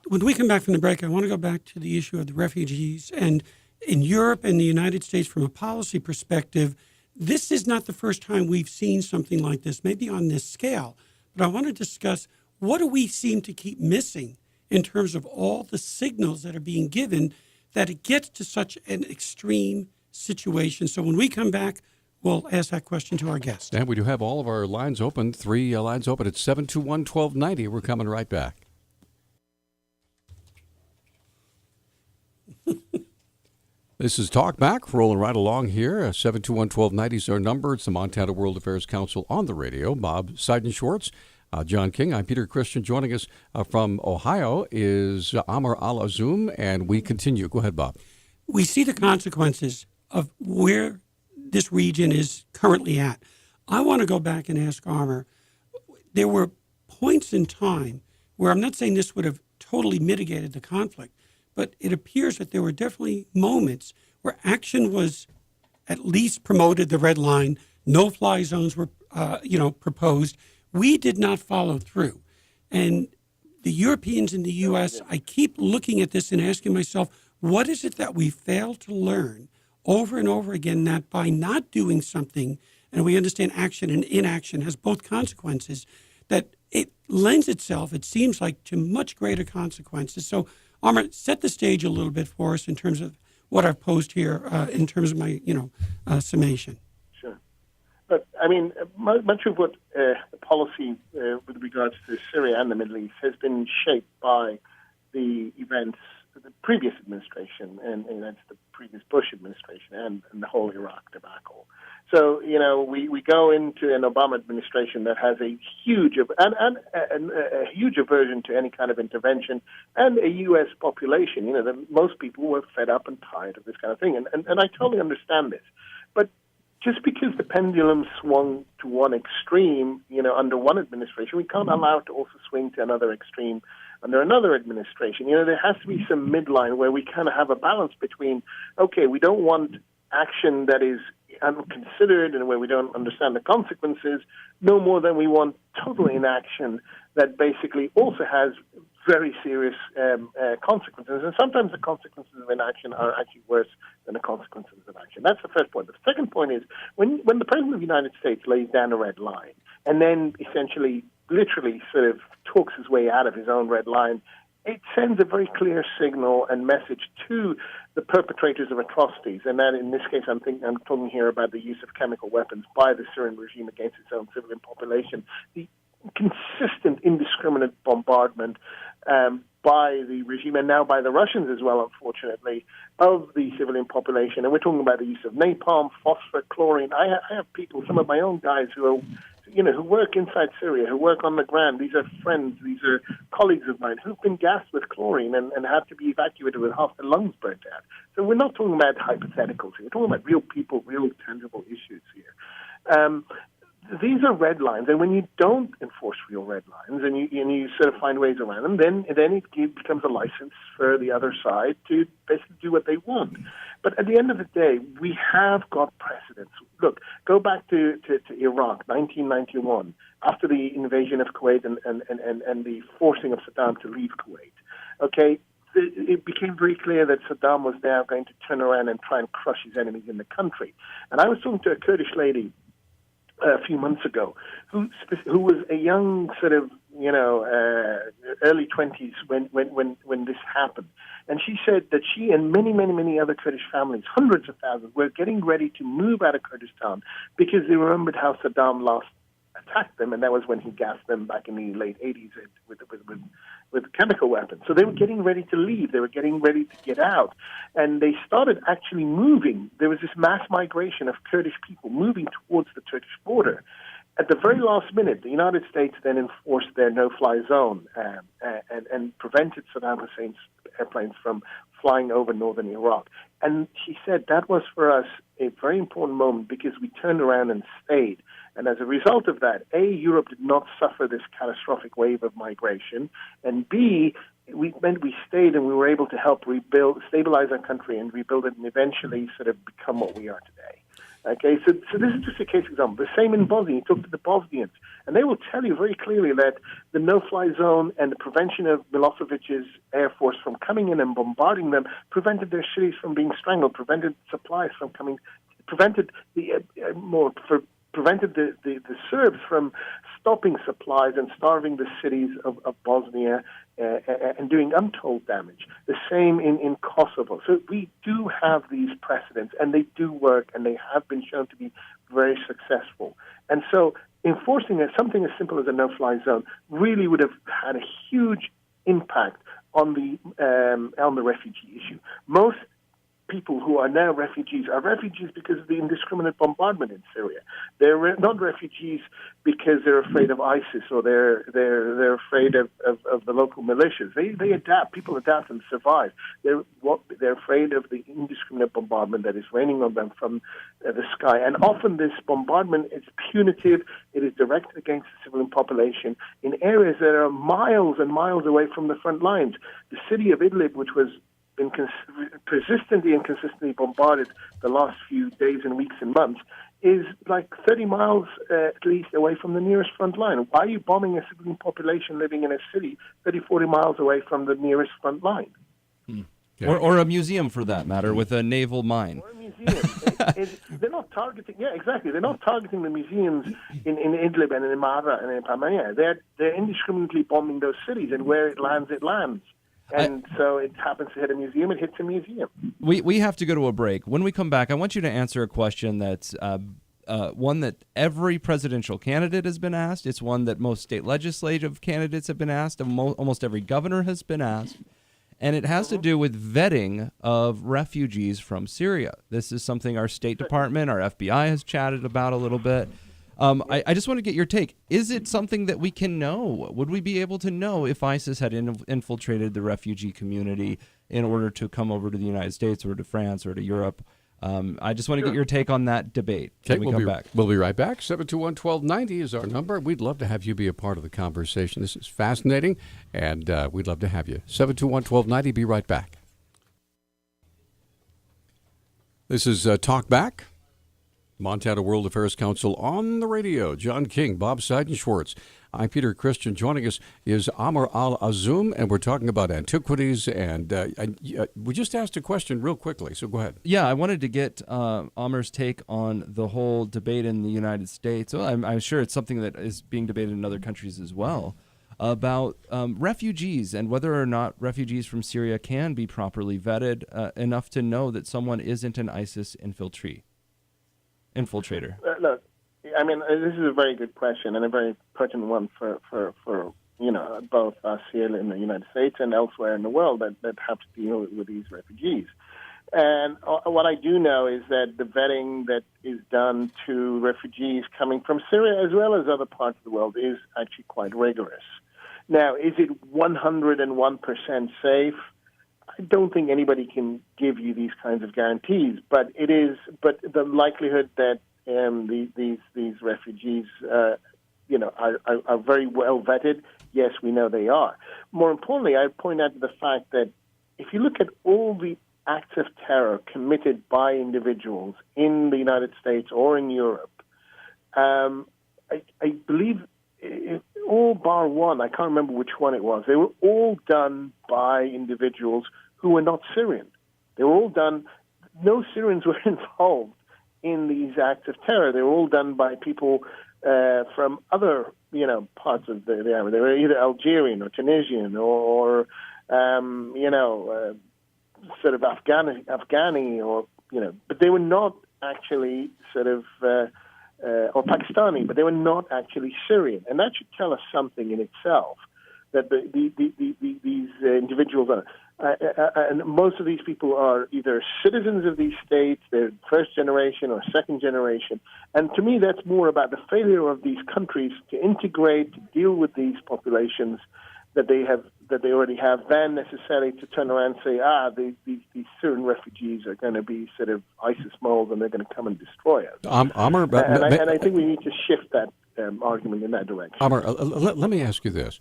when we come back from the break, I want to go back to the issue of the refugees. And in Europe and the United States, from a policy perspective, this is not the first time we've seen something like this, maybe on this scale. But I want to discuss, what do we seem to keep missing in terms of all the signals that are being given that it gets to such an extreme situation? So when we come back, we'll ask that question to our guest. And we do have all of our lines open, 3 lines open at 721-1290. We're coming right back. This is Talk Back, rolling right along here. 721-1290 is our number. It's the Montana World Affairs Council on the radio. Bob Seidenschwartz, John King. I'm Peter Christian. Joining us from Ohio is Amr Al-Azum, and we continue. Go ahead, Bob. We see the consequences of where this region is currently at. I want to go back and ask Amr, there were points in time where, I'm not saying this would have totally mitigated the conflict, but it appears that there were definitely moments where action was at least promoted, the red line, no-fly zones were proposed. We did not follow through. And the Europeans in the U.S., I keep looking at this and asking myself, what is it that we fail to learn over and over again, that by not doing something, and we understand action and inaction has both consequences, that it lends itself, it seems like, to much greater consequences. So, Amr, set the stage a little bit for us in terms of what I've posed here, in terms of my, summation. Sure. But, I mean, much of what the policy with regards to Syria and the Middle East has been shaped by the events of the previous administration, and that's the previous Bush administration, and the whole Iraq debacle. So, we go into an Obama administration that has a huge a huge aversion to any kind of intervention, and a U.S. population. Most people were fed up and tired of this kind of thing, and I totally understand this. But just because the pendulum swung to one extreme, under one administration, we can't allow it to also swing to another extreme under another administration. There has to be some midline where we kind of have a balance between, okay, we don't want action that is unconsidered and where we don't understand the consequences, no more than we want total inaction that basically also has very serious consequences. And sometimes the consequences of inaction are actually worse than the consequences of action. That's the first point. The second point is, when the President of the United States lays down a red line and then essentially literally sort of talks his way out of his own red line, it sends a very clear signal and message to the perpetrators of atrocities, and that in this case I'm talking here about the use of chemical weapons by the Syrian regime against its own civilian population, the consistent indiscriminate bombardment by the regime, and now by the Russians as well, unfortunately, of the civilian population. And we're talking about the use of napalm, phosphor, chlorine. I have people, some of my own guys who are who work inside Syria, who work on the ground. These are friends, these are colleagues of mine who've been gassed with chlorine and had to be evacuated with half their lungs burnt out. So we're not talking about hypotheticals here. We're talking about real people, real tangible issues here. These are red lines, and when you don't enforce real red lines and you sort of find ways around them, then it becomes a license for the other side to basically do what they want. But at the end of the day, we have got precedents. Look, go back to Iraq, 1991, after the invasion of Kuwait and the forcing of Saddam to leave Kuwait. Okay, it became very clear that Saddam was now going to turn around and try and crush his enemies in the country. And I was talking to a Kurdish lady a few months ago, who was a young sort of early 20s when this happened, and she said that she and many other Kurdish families, hundreds of thousands, were getting ready to move out of Kurdistan because they remembered how Saddam last attacked them, and that was when he gassed them back in the late 80s with chemical weapons. So they were getting ready to leave. They were getting ready to get out. And they started actually moving. There was this mass migration of Kurdish people moving towards the Turkish border. At the very last minute, the United States then enforced their no-fly zone and prevented Saddam Hussein's airplanes from flying over northern Iraq. And she said that was for us a very important moment because we turned around and stayed. And as a result of that, A, Europe did not suffer this catastrophic wave of migration, and B, we stayed and we were able to help stabilize our country and rebuild it and eventually sort of become what we are today. Okay, so this is just a case example. The same in Bosnia. You talk to the Bosnians, and they will tell you very clearly that the no-fly zone and the prevention of Milosevic's air force from coming in and bombarding them prevented their cities from being strangled, prevented supplies from coming, prevented the Serbs from stopping supplies and starving the cities of Bosnia and doing untold damage. The same in Kosovo. So we do have these precedents, and they do work, and they have been shown to be very successful. And so enforcing something as simple as a no-fly zone really would have had a huge impact on the refugee issue. Most people who are now refugees are refugees because of the indiscriminate bombardment in Syria. They're not refugees because they're afraid of ISIS or they're afraid of the local militias. They adapt. People adapt and survive. They're afraid of the indiscriminate bombardment that is raining on them from the sky. And often this bombardment is punitive. It is directed against the civilian population in areas that are miles and miles away from the front lines. The city of Idlib, which was been persistently and consistently bombarded the last few days and weeks and months, is like 30 miles at least away from the nearest front line. Why are you bombing a civilian population living in a city 30, 40 miles away from the nearest front line? Yeah. Or a museum, for that matter, with a naval mine. Or a museum. They're not targeting, exactly. They're not targeting the museums in Idlib and in Mara and in Palmyra. They're indiscriminately bombing those cities, and where it lands, it lands. And so it happens to hit a museum, it hits a museum. We have to go to a break. When we come back, I want you to answer a question that's one that every presidential candidate has been asked. It's one that most state legislative candidates have been asked, and almost every governor has been asked. And it has to do with vetting of refugees from Syria. This is something our State Department, our FBI has chatted about a little bit. I just want to get your take. Is it something that we can know? Would we be able to know if ISIS had infiltrated the refugee community in order to come over to the United States or to France or to Europe? I just want to get your take on that debate. Okay, When we come back. We'll be right back. 721-1290 is our number. We'd love to have you be a part of the conversation. This is fascinating, and we'd love to have you. 721-1290, be right back. This is Talk Back. Montana World Affairs Council on the radio. John King, Bob Seidenschwartz. I'm Peter Christian. Joining us is Amr Al-Azoum, and we're talking about antiquities. And we just asked a question real quickly, so go ahead. Yeah, I wanted to get Amr's take on the whole debate in the United States. Well, I'm sure it's something that is being debated in other countries as well, about refugees and whether or not refugees from Syria can be properly vetted enough to know that someone isn't an ISIS infiltrator. Look, I mean, this is a very good question and a very pertinent one for both us here in the United States and elsewhere in the world that have to deal with these refugees. And what I do know is that the vetting that is done to refugees coming from Syria as well as other parts of the world is actually quite rigorous. Now, is it 101% safe? I don't think anybody can give you these kinds of guarantees, but it is. But the likelihood that these refugees, are very well vetted. Yes, we know they are. More importantly, I point out the fact that if you look at all the acts of terror committed by individuals in the United States or in Europe, I believe all bar one, I can't remember which one it was, they were all done by individuals who were not Syrian. They were all done, no Syrians were involved in these acts of terror. They were all done by people from other, parts of the area. They were either Algerian or Tunisian or sort of Afghani or, but they were not actually sort of, or Pakistani, but they were not actually Syrian. And that should tell us something in itself, that these individuals are. And most of these people are either citizens of these states, they're first generation or second generation. And to me, that's more about the failure of these countries to integrate, to deal with these populations that they have that they already have than necessarily to turn around and say, these Syrian refugees are going to be sort of ISIS moles and they're going to come and destroy us. Amr, and I think we need to shift that argument in that direction. Amr, let me ask you this.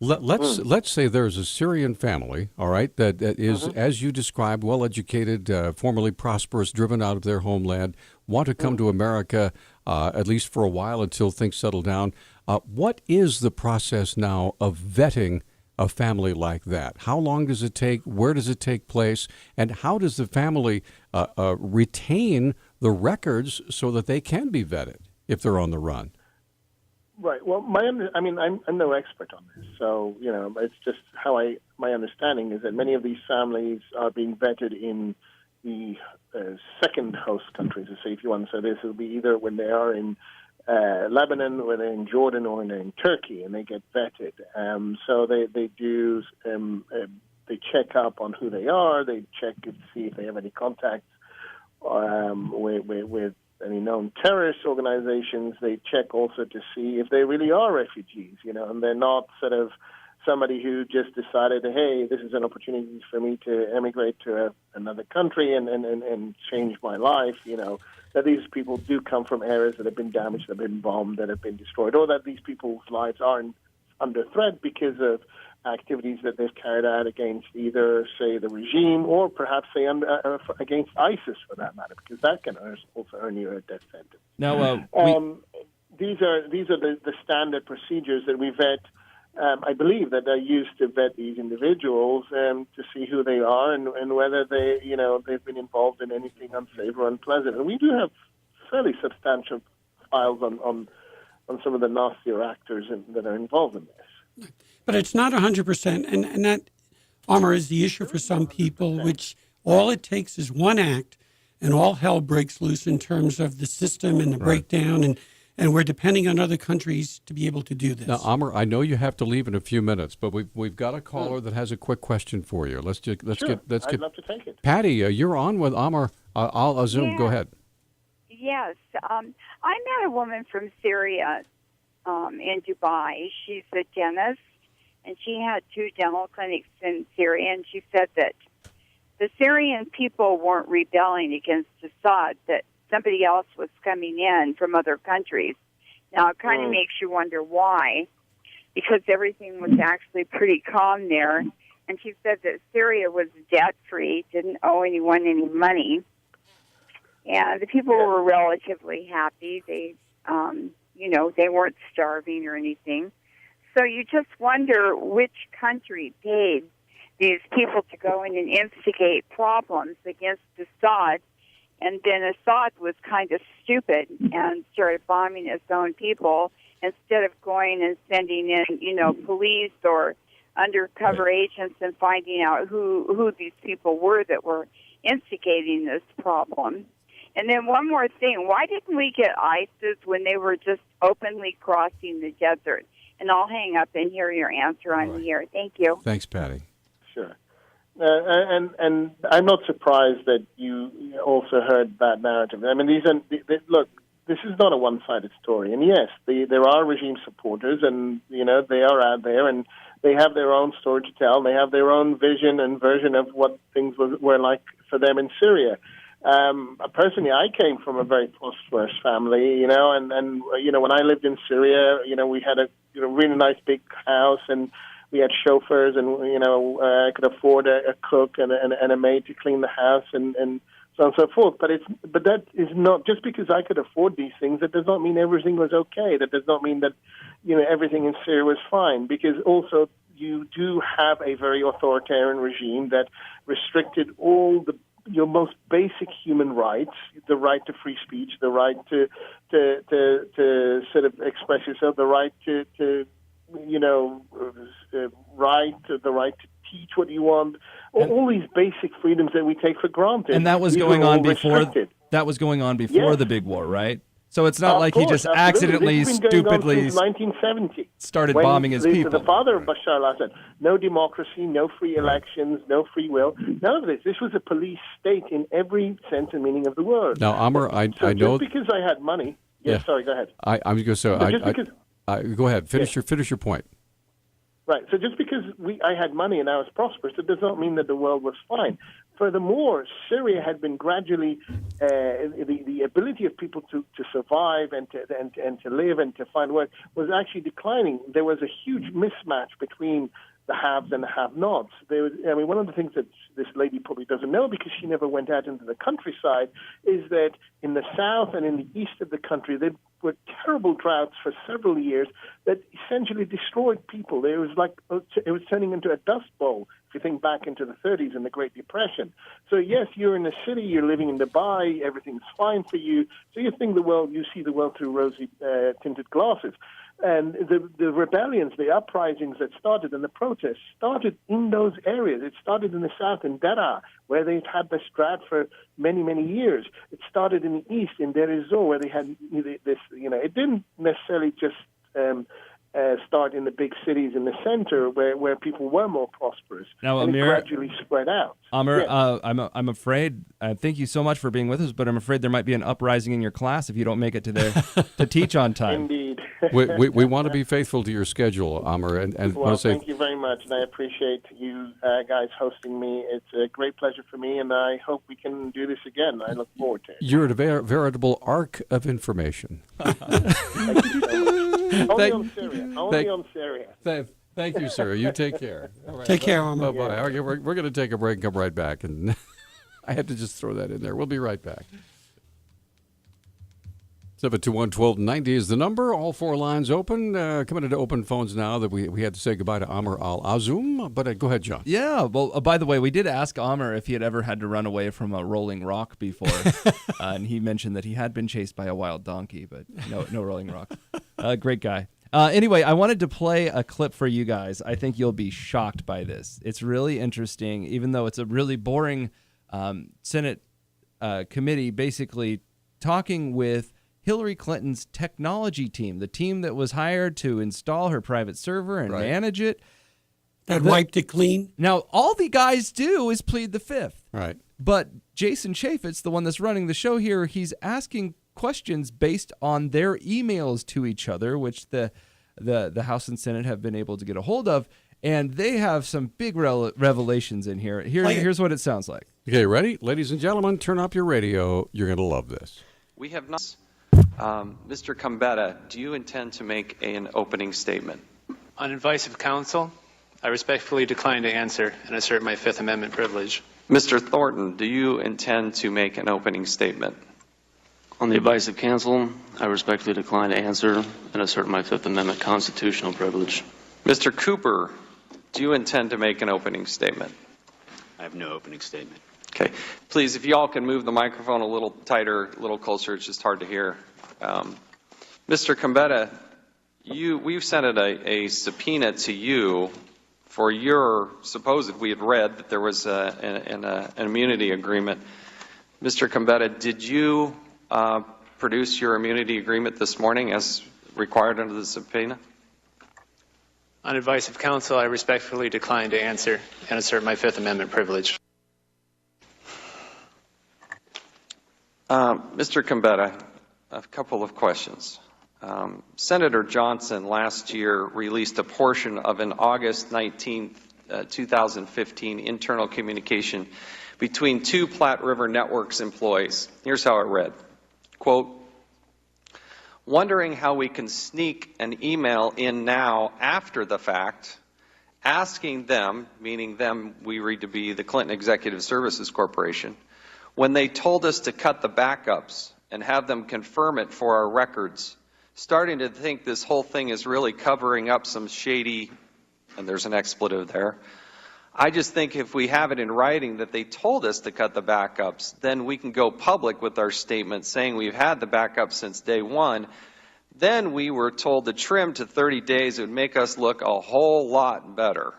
Let's say there's a Syrian family, all right, that is, as you described, well-educated, formerly prosperous, driven out of their homeland, want to come to America at least for a while until things settle down. What is the process now of vetting a family like that? How long does it take? Where does it take place? And how does the family retain the records so that they can be vetted if they're on the run? Right. Well, I'm no expert on this, so it's just my understanding is that many of these families are being vetted in the second host countries. So, if you want to say this, it'll be either when they are in Lebanon, or they're in Jordan, or they're in Turkey, and they get vetted. So they do they check up on who they are. They check to see if they have any contacts with any known terrorist organizations. They check also to see if they really are refugees, and they're not sort of somebody who just decided, hey, this is an opportunity for me to emigrate to another country and change my life, that these people do come from areas that have been damaged, that have been bombed, that have been destroyed, or that these people's lives are under threat because of activities that they've carried out against either, say, the regime or perhaps, say, against ISIS, for that matter, because that can also earn you a death sentence. Now, these are the standard procedures that we vet. I believe that are used to vet these individuals to see who they are and whether they've been involved in anything unsafe or unpleasant. And we do have fairly substantial files on some of the nastier actors that are involved in this. But it's not 100%, and that, Amr, is the issue for some people, which all it takes is one act, and all hell breaks loose in terms of the system and the breakdown, and we're depending on other countries to be able to do this. Now, Amr, I know you have to leave in a few minutes, but we've got a caller that has a quick question for you. Let's get. I'd love to take it. Patty, you're on with Amr Al Azum. Yeah. Go ahead. Yes. I met a woman from Syria in Dubai. She's a dentist, and she had 2 dental clinics in Syria, and she said that the Syrian people weren't rebelling against Assad, that somebody else was coming in from other countries. Now, it kind of makes you wonder why, because everything was actually pretty calm there. And she said that Syria was debt-free, didn't owe anyone any money. And the people were relatively happy. They, they weren't starving or anything. So you just wonder which country paid these people to go in and instigate problems against Assad. And then Assad was kind of stupid and started bombing his own people instead of going and sending in, police or undercover agents and finding out who these people were that were instigating this problem. And then one more thing, why didn't we get ISIS when they were just openly crossing the desert? And I'll hang up and hear your answer on the air. Thank you. Thanks, Patty. Sure. And I'm not surprised that you also heard that narrative. I mean, look, this is not a one-sided story. And yes, there are regime supporters, and they are out there, and they have their own story to tell. And they have their own vision and version of what things were like for them in Syria. Personally, I came from a very prosperous family, and when I lived in Syria, we had a really nice big house, and we had chauffeurs, and I could afford a cook and a maid to clean the house, and so on and so forth. But that is not just because I could afford these things. That does not mean everything was okay. That does not mean that everything in Syria was fine. Because also you do have a very authoritarian regime that restricted all your most basic human rights, the right to free speech, the right to sort of express yourself, the right to the right to teach what you want, all these basic freedoms that we take for granted. And that was going on before. That was going on before the big war, right? So it's not like he just accidentally, stupidly 1970 started bombing his people. The father of Bashar al-Assad, no democracy, no free elections, no free will, none of this. This was a police state in every sense and meaning of the word. Now, Amr, I know. Just because I had money. Sorry, go ahead. I was going to say. Go ahead. Finish your point. Right. So just because I had money and I was prosperous, it does not mean that the world was fine. Furthermore, Syria had been gradually the ability of people to survive and to live and to find work was actually declining. There was a huge mismatch between the haves and the have-nots. One of the things that this lady probably doesn't know, because she never went out into the countryside, is that in the south and in the east of the country, there were terrible droughts for several years that essentially destroyed people. It was turning into a dust bowl, if you think back into the 30s and the Great Depression. So yes, you're in a city, you're living in Dubai, everything's fine for you. So you see the world through rosy tinted glasses. And the rebellions, the uprisings that started and the protests started in those areas. It started in the south in Daraa, where they've had this drought for many, many years. It started in the east in Deir ez-Zor, where they had this, it didn't necessarily just start in the big cities in the center where people were more prosperous. Now, and Amir, it gradually spread out. Amir, Yes. I'm afraid. Thank you so much for being with us, but I'm afraid there might be an uprising in your class if you don't make it to teach on time. Indeed. We want to be faithful to your schedule, Amr. And Well, say thank you very much, and I appreciate you guys hosting me. It's a great pleasure for me, and I hope we can do this again. I look forward to it. you're a veritable ark of information. Thank you so much. Only on Syria. Only on Syria. Thank you, sir. You take care. All right. Take care, Amr. Bye-bye. Okay, we're going to take a break and come right back. And I had to just throw that in there. We'll be right back. 721-1290 is the number. All four lines open. Coming into open phones now that we had to say goodbye to Amr Al-Azum. But go ahead, John. Yeah, well, by the way, we did ask Amr if he had ever had to run away from a rolling rock before, and he mentioned that he had been chased by a wild donkey, but no rolling rock. Great guy. Anyway, I wanted to play a clip for you guys. I think you'll be shocked by this. It's really interesting, even though it's a really boring Senate committee, basically talking with Hillary Clinton's technology team, the team that was hired to install her private server and manage it. That wiped it clean. Now, all the guys do is plead the fifth. Right. But Jason Chaffetz, the one that's running the show here, he's asking questions based on their emails to each other, which the House and Senate have been able to get a hold of, and they have some big revelations in here. Here's what it sounds like. Okay, ready? Ladies and gentlemen, turn up your radio. You're going to love this. We have not. Mr. Gambetta, do you intend to make an opening statement? On advice of counsel, I respectfully decline to answer and assert my Fifth Amendment privilege. Mr. Thornton, do you intend to make an opening statement? On the advice of counsel, I respectfully decline to answer and assert my Fifth Amendment constitutional privilege. Mr. Cooper, do you intend to make an opening statement? I have no opening statement. Okay. Please, if you all can move the microphone a little tighter, a little closer, it's just hard to hear. Mr. Gambetta, we've sent a subpoena to you for your supposed, we had read that there was an immunity agreement. Mr. Gambetta, did you produce your immunity agreement this morning as required under the subpoena? On advice of counsel, I respectfully decline to answer and assert my Fifth Amendment privilege. Mr. Gambetta, a couple of questions. Senator Johnson last year released a portion of an August 19, 2015 internal communication between two Platte River Networks employees. Here's how it read. Quote, wondering how we can sneak an email in now after the fact, asking them, meaning them we read to be the Clinton Executive Services Corporation, when they told us to cut the backups and have them confirm it for our records, starting to think this whole thing is really covering up some shady, and there's an expletive there. I just think if we have it in writing that they told us to cut the backups, then we can go public with our statement saying we've had the backups since day one. Then we were told to trim to 30 days. It would make us look a whole lot better.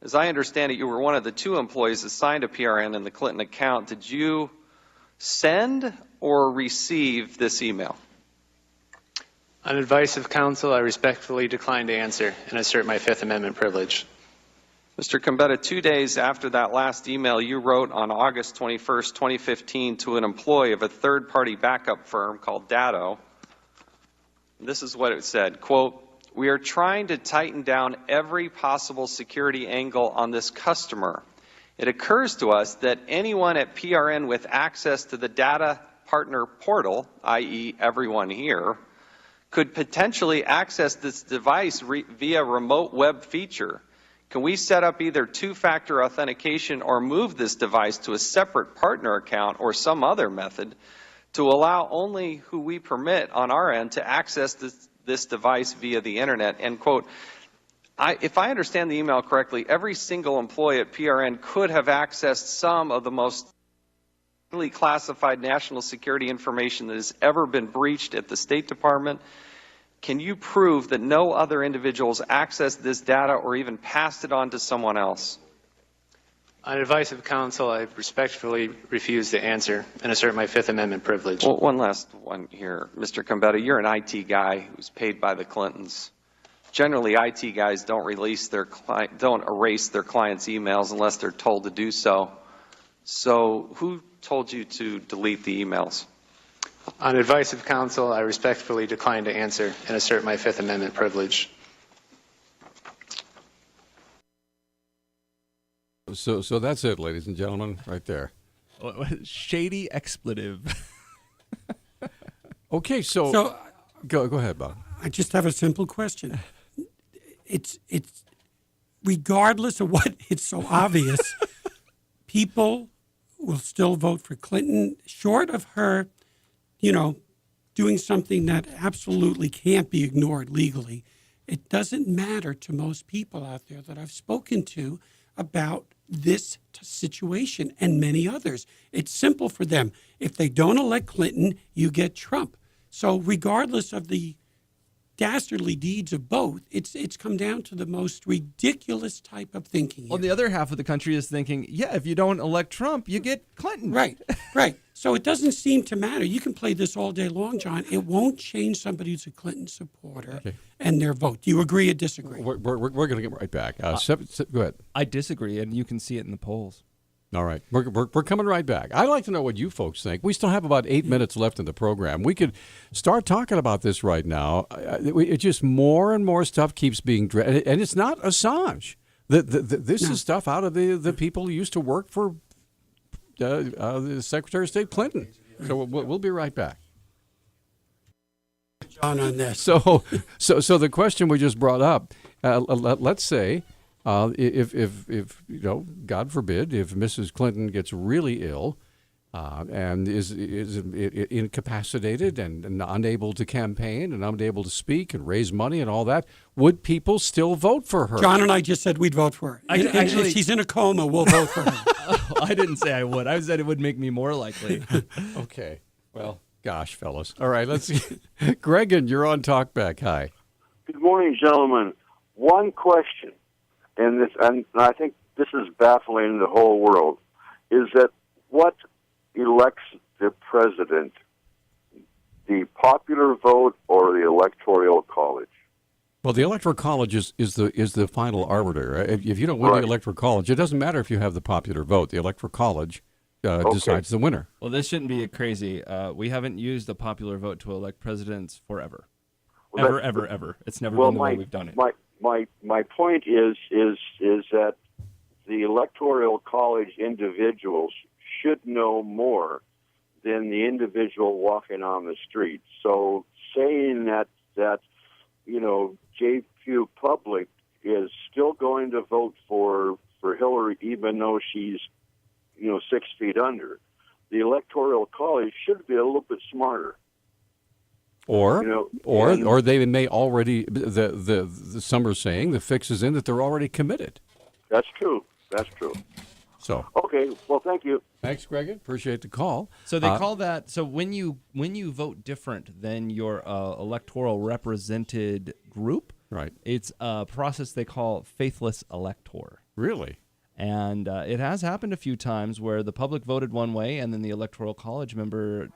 As I understand it, you were one of the two employees assigned to PRN in the Clinton account. Did you send or receive this email? On advice of counsel, I respectfully decline to answer and assert my Fifth Amendment privilege. Mr. Gambetta, 2 days after that last email, you wrote on August 21st, 2015 to an employee of a third-party backup firm called Datto. This is what it said, quote, We are trying to tighten down every possible security angle on this customer. It occurs to us that anyone at PRN with access to the data partner portal, i.e. everyone here, could potentially access this device via remote web feature. Can we set up either two-factor authentication or move this device to a separate partner account or some other method to allow only who we permit on our end to access this device via the internet? End quote. If I understand the email correctly, every single employee at PRN could have accessed some of the most highly classified national security information that has ever been breached at the State Department. Can you prove that no other individuals accessed this data or even passed it on to someone else? On advice of counsel, I respectfully refuse to answer and assert my Fifth Amendment privilege. Well, one last one here. Mr. Combetta, you're an IT guy who's paid by the Clintons. Generally, IT guys don't erase their clients' emails unless they're told to do so. So who told you to delete the emails? On advice of counsel, I respectfully decline to answer and assert my Fifth Amendment privilege. So that's it, ladies and gentlemen, right there. Shady expletive. Okay, so go ahead, Bob. I just have a simple question. It's regardless of what, it's so obvious, people will still vote for Clinton, short of her, doing something that absolutely can't be ignored legally. It doesn't matter to most people out there that I've spoken to about this situation and many others. It's simple for them. If they don't elect Clinton, you get Trump. So regardless of the dastardly deeds of both, it's come down to the most ridiculous type of thinking here. Well, the other half of the country is thinking, yeah, if you don't elect Trump, you get Clinton. Right. So it doesn't seem to matter. You can play this all day long, John. It won't change somebody who's a Clinton supporter and their vote. Do you agree or disagree? We're going to get right back. Go ahead. I disagree, and you can see it in the polls. All right. We're coming right back. I'd like to know what you folks think. We still have about 8 minutes left in the program. We could start talking about this right now. It's just more and more stuff keeps being and it's not Assange. This is stuff out of the people who used to work for the Secretary of State Clinton. So we'll be right back. John on this. So the question we just brought up, let's say, if God forbid, if Mrs. Clinton gets really ill and is incapacitated and unable to campaign and unable to speak and raise money and all that, would people still vote for her? John and I just said we'd vote for her. Actually, if she's in a coma, we'll vote for her. I didn't say I would. I said it would make me more likely. Okay. Well, gosh, fellas. All right, let's see. Gregan, you're on Talkback. Hi. Good morning, gentlemen. One question. And I think this is baffling the whole world, is that what elects the president, the popular vote or the electoral college? Well, the electoral college is the final arbiter. If you don't win the electoral college, it doesn't matter if you have the popular vote. The electoral college decides the winner. Well, this shouldn't be crazy. We haven't used the popular vote to elect presidents forever. Well, ever. It's never been the way we've done it. My point is that the electoral college individuals should know more than the individual walking on the street. So saying that JQ public is still going to vote for Hillary even though she's 6 feet under, the electoral college should be a little bit smarter. Or they may already, some are saying the fix is in that they're already committed. That's true. So okay, well, thank you. Thanks, Greg. Appreciate the call. So they call that. So when you vote different than your electoral represented group, right? It's a process they call faithless elector. Really? And it has happened a few times where the public voted one way, and then the electoral college member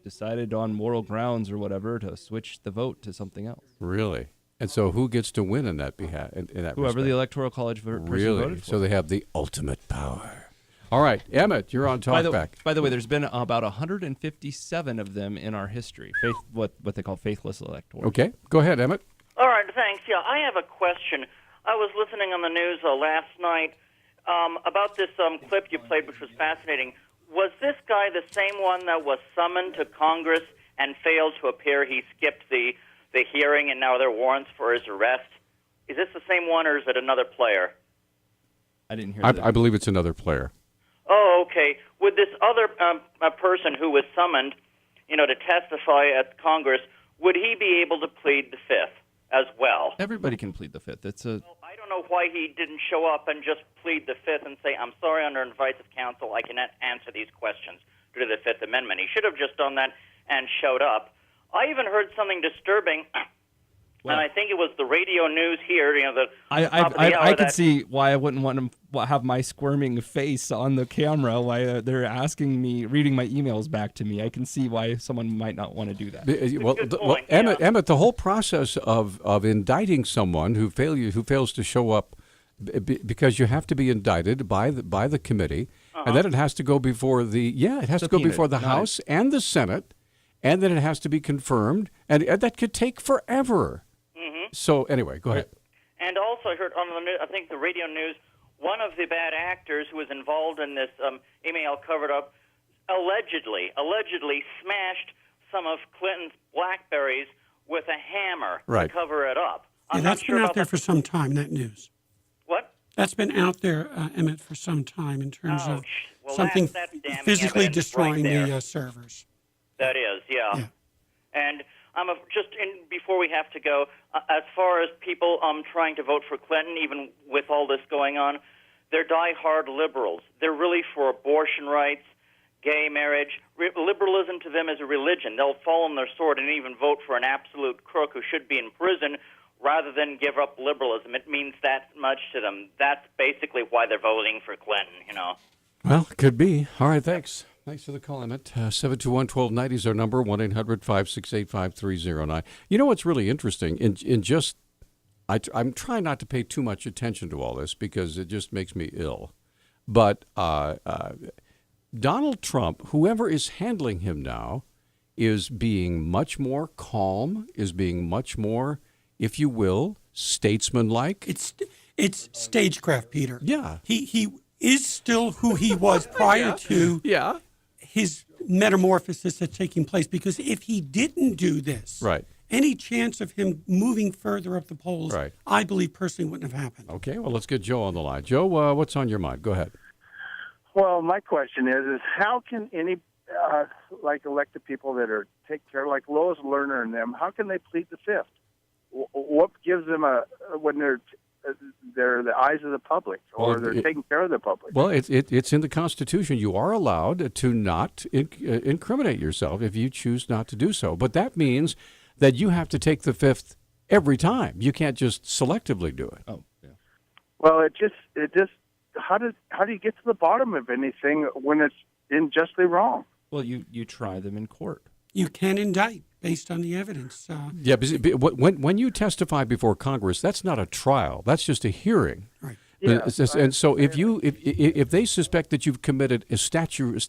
decided on moral grounds or whatever to switch the vote to something else. Really? And so who gets to win in that behalf? Whoever respect? the electoral college person voted for. So they have the ultimate power. All right, Emmett, you're on Talkback. By the way, there's been about 157 of them in our history. What they call faithless electors. Okay, go ahead, Emmett. All right, thanks. Yeah, I have a question. I was listening on the news last night about this clip you played, which was fascinating. Was this guy the same one that was summoned to Congress and failed to appear? He skipped the hearing, and now there are warrants for his arrest. Is this the same one, or is it another player? I didn't hear I believe it's another player. Oh, okay. Would this other person who was summoned, to testify at Congress, would he be able to plead the Fifth as well? Everybody can plead the Fifth. Well, I don't know why he didn't show up and just plead the Fifth and say, "I'm sorry, under advice of counsel, I cannot answer these questions due to the Fifth Amendment." He should have just done that and showed up. I even heard something disturbing. And I think it was the radio news here, I could see why I wouldn't want to have my squirming face on the camera while they're asking me, reading my emails back to me. I can see why someone might not want to do that. Well, Emmett, the whole process of indicting someone who fails to show up, because you have to be indicted by the committee, and then it has to go before the House and the Senate, and then it has to be confirmed, and that could take forever. So anyway, go ahead. And also, I heard on the radio news, one of the bad actors who was involved in this email covered-up allegedly smashed some of Clinton's BlackBerries with a hammer to cover it up. That's been out there for some time, that news. What? That's been out there, Emmett, for some time in terms of something something physically destroying the servers. That is, yeah. And before we have to go, as far as people trying to vote for Clinton, even with all this going on, they're die-hard liberals. They're really for abortion rights, gay marriage. Liberalism to them is a religion. They'll fall on their sword and even vote for an absolute crook who should be in prison rather than give up liberalism. It means that much to them. That's basically why they're voting for Clinton, Well, could be. All right, thanks. Thanks for the call, Emmett. 721-1290 is our number, 1-800-568-5309. You know what's really interesting? I'm trying not to pay too much attention to all this because it just makes me ill. But Donald Trump, whoever is handling him now, is being much more calm, is being much more, if you will, statesmanlike. It's stagecraft, Peter. Yeah. He is still who he was prior to his metamorphosis that's taking place. Because if he didn't do this, any chance of him moving further up the polls, I believe personally wouldn't have happened. Okay, well, let's get Joe on the line. Joe, what's on your mind? Go ahead. Well, my question is how can any elected people that are take care, like Lois Lerner and them, how can they plead the Fifth? What gives them when they're the eyes of the public, or they're taking care of the public? Well, it's in the Constitution. You are allowed to not incriminate yourself if you choose not to do so. But that means that you have to take the Fifth every time. You can't just selectively do it. Oh, yeah. Well, it just how do you get to the bottom of anything when it's unjustly wrong? Well, you try them in court. You can indict based on the evidence. Yeah, when you testify before Congress, that's not a trial. That's just a hearing. Right. Yeah, and so if they suspect that you've committed a statutory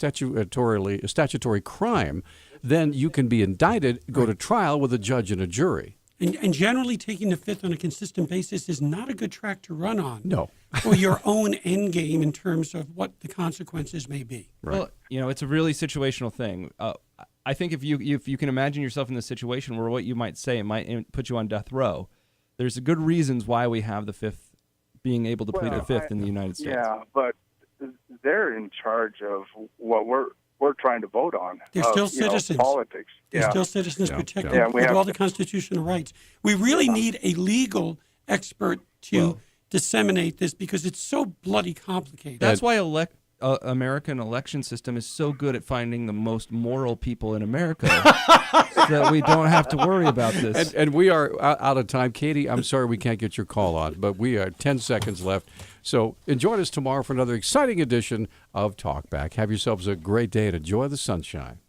crime, then you can be indicted, go to trial with a judge and a jury. And generally taking the Fifth on a consistent basis is not a good track to run on. No. For your own end game in terms of what the consequences may be. Right. Well, it's a really situational thing. I think if you can imagine yourself in this situation where what you might say might put you on death row, there's good reasons why we have the Fifth, being able to plead the Fifth in the United States. Yeah, but they're in charge of what we're trying to vote on. They're still citizens. Politics. They're still citizens protected with all the constitutional rights. We really need a legal expert to disseminate this because it's so bloody complicated. That's why American election system is so good at finding the most moral people in America so that we don't have to worry about this. And we are out of time. Katie, I'm sorry we can't get your call on, but we are 10 seconds left. So join us tomorrow for another exciting edition of Talkback. Have yourselves a great day and enjoy the sunshine.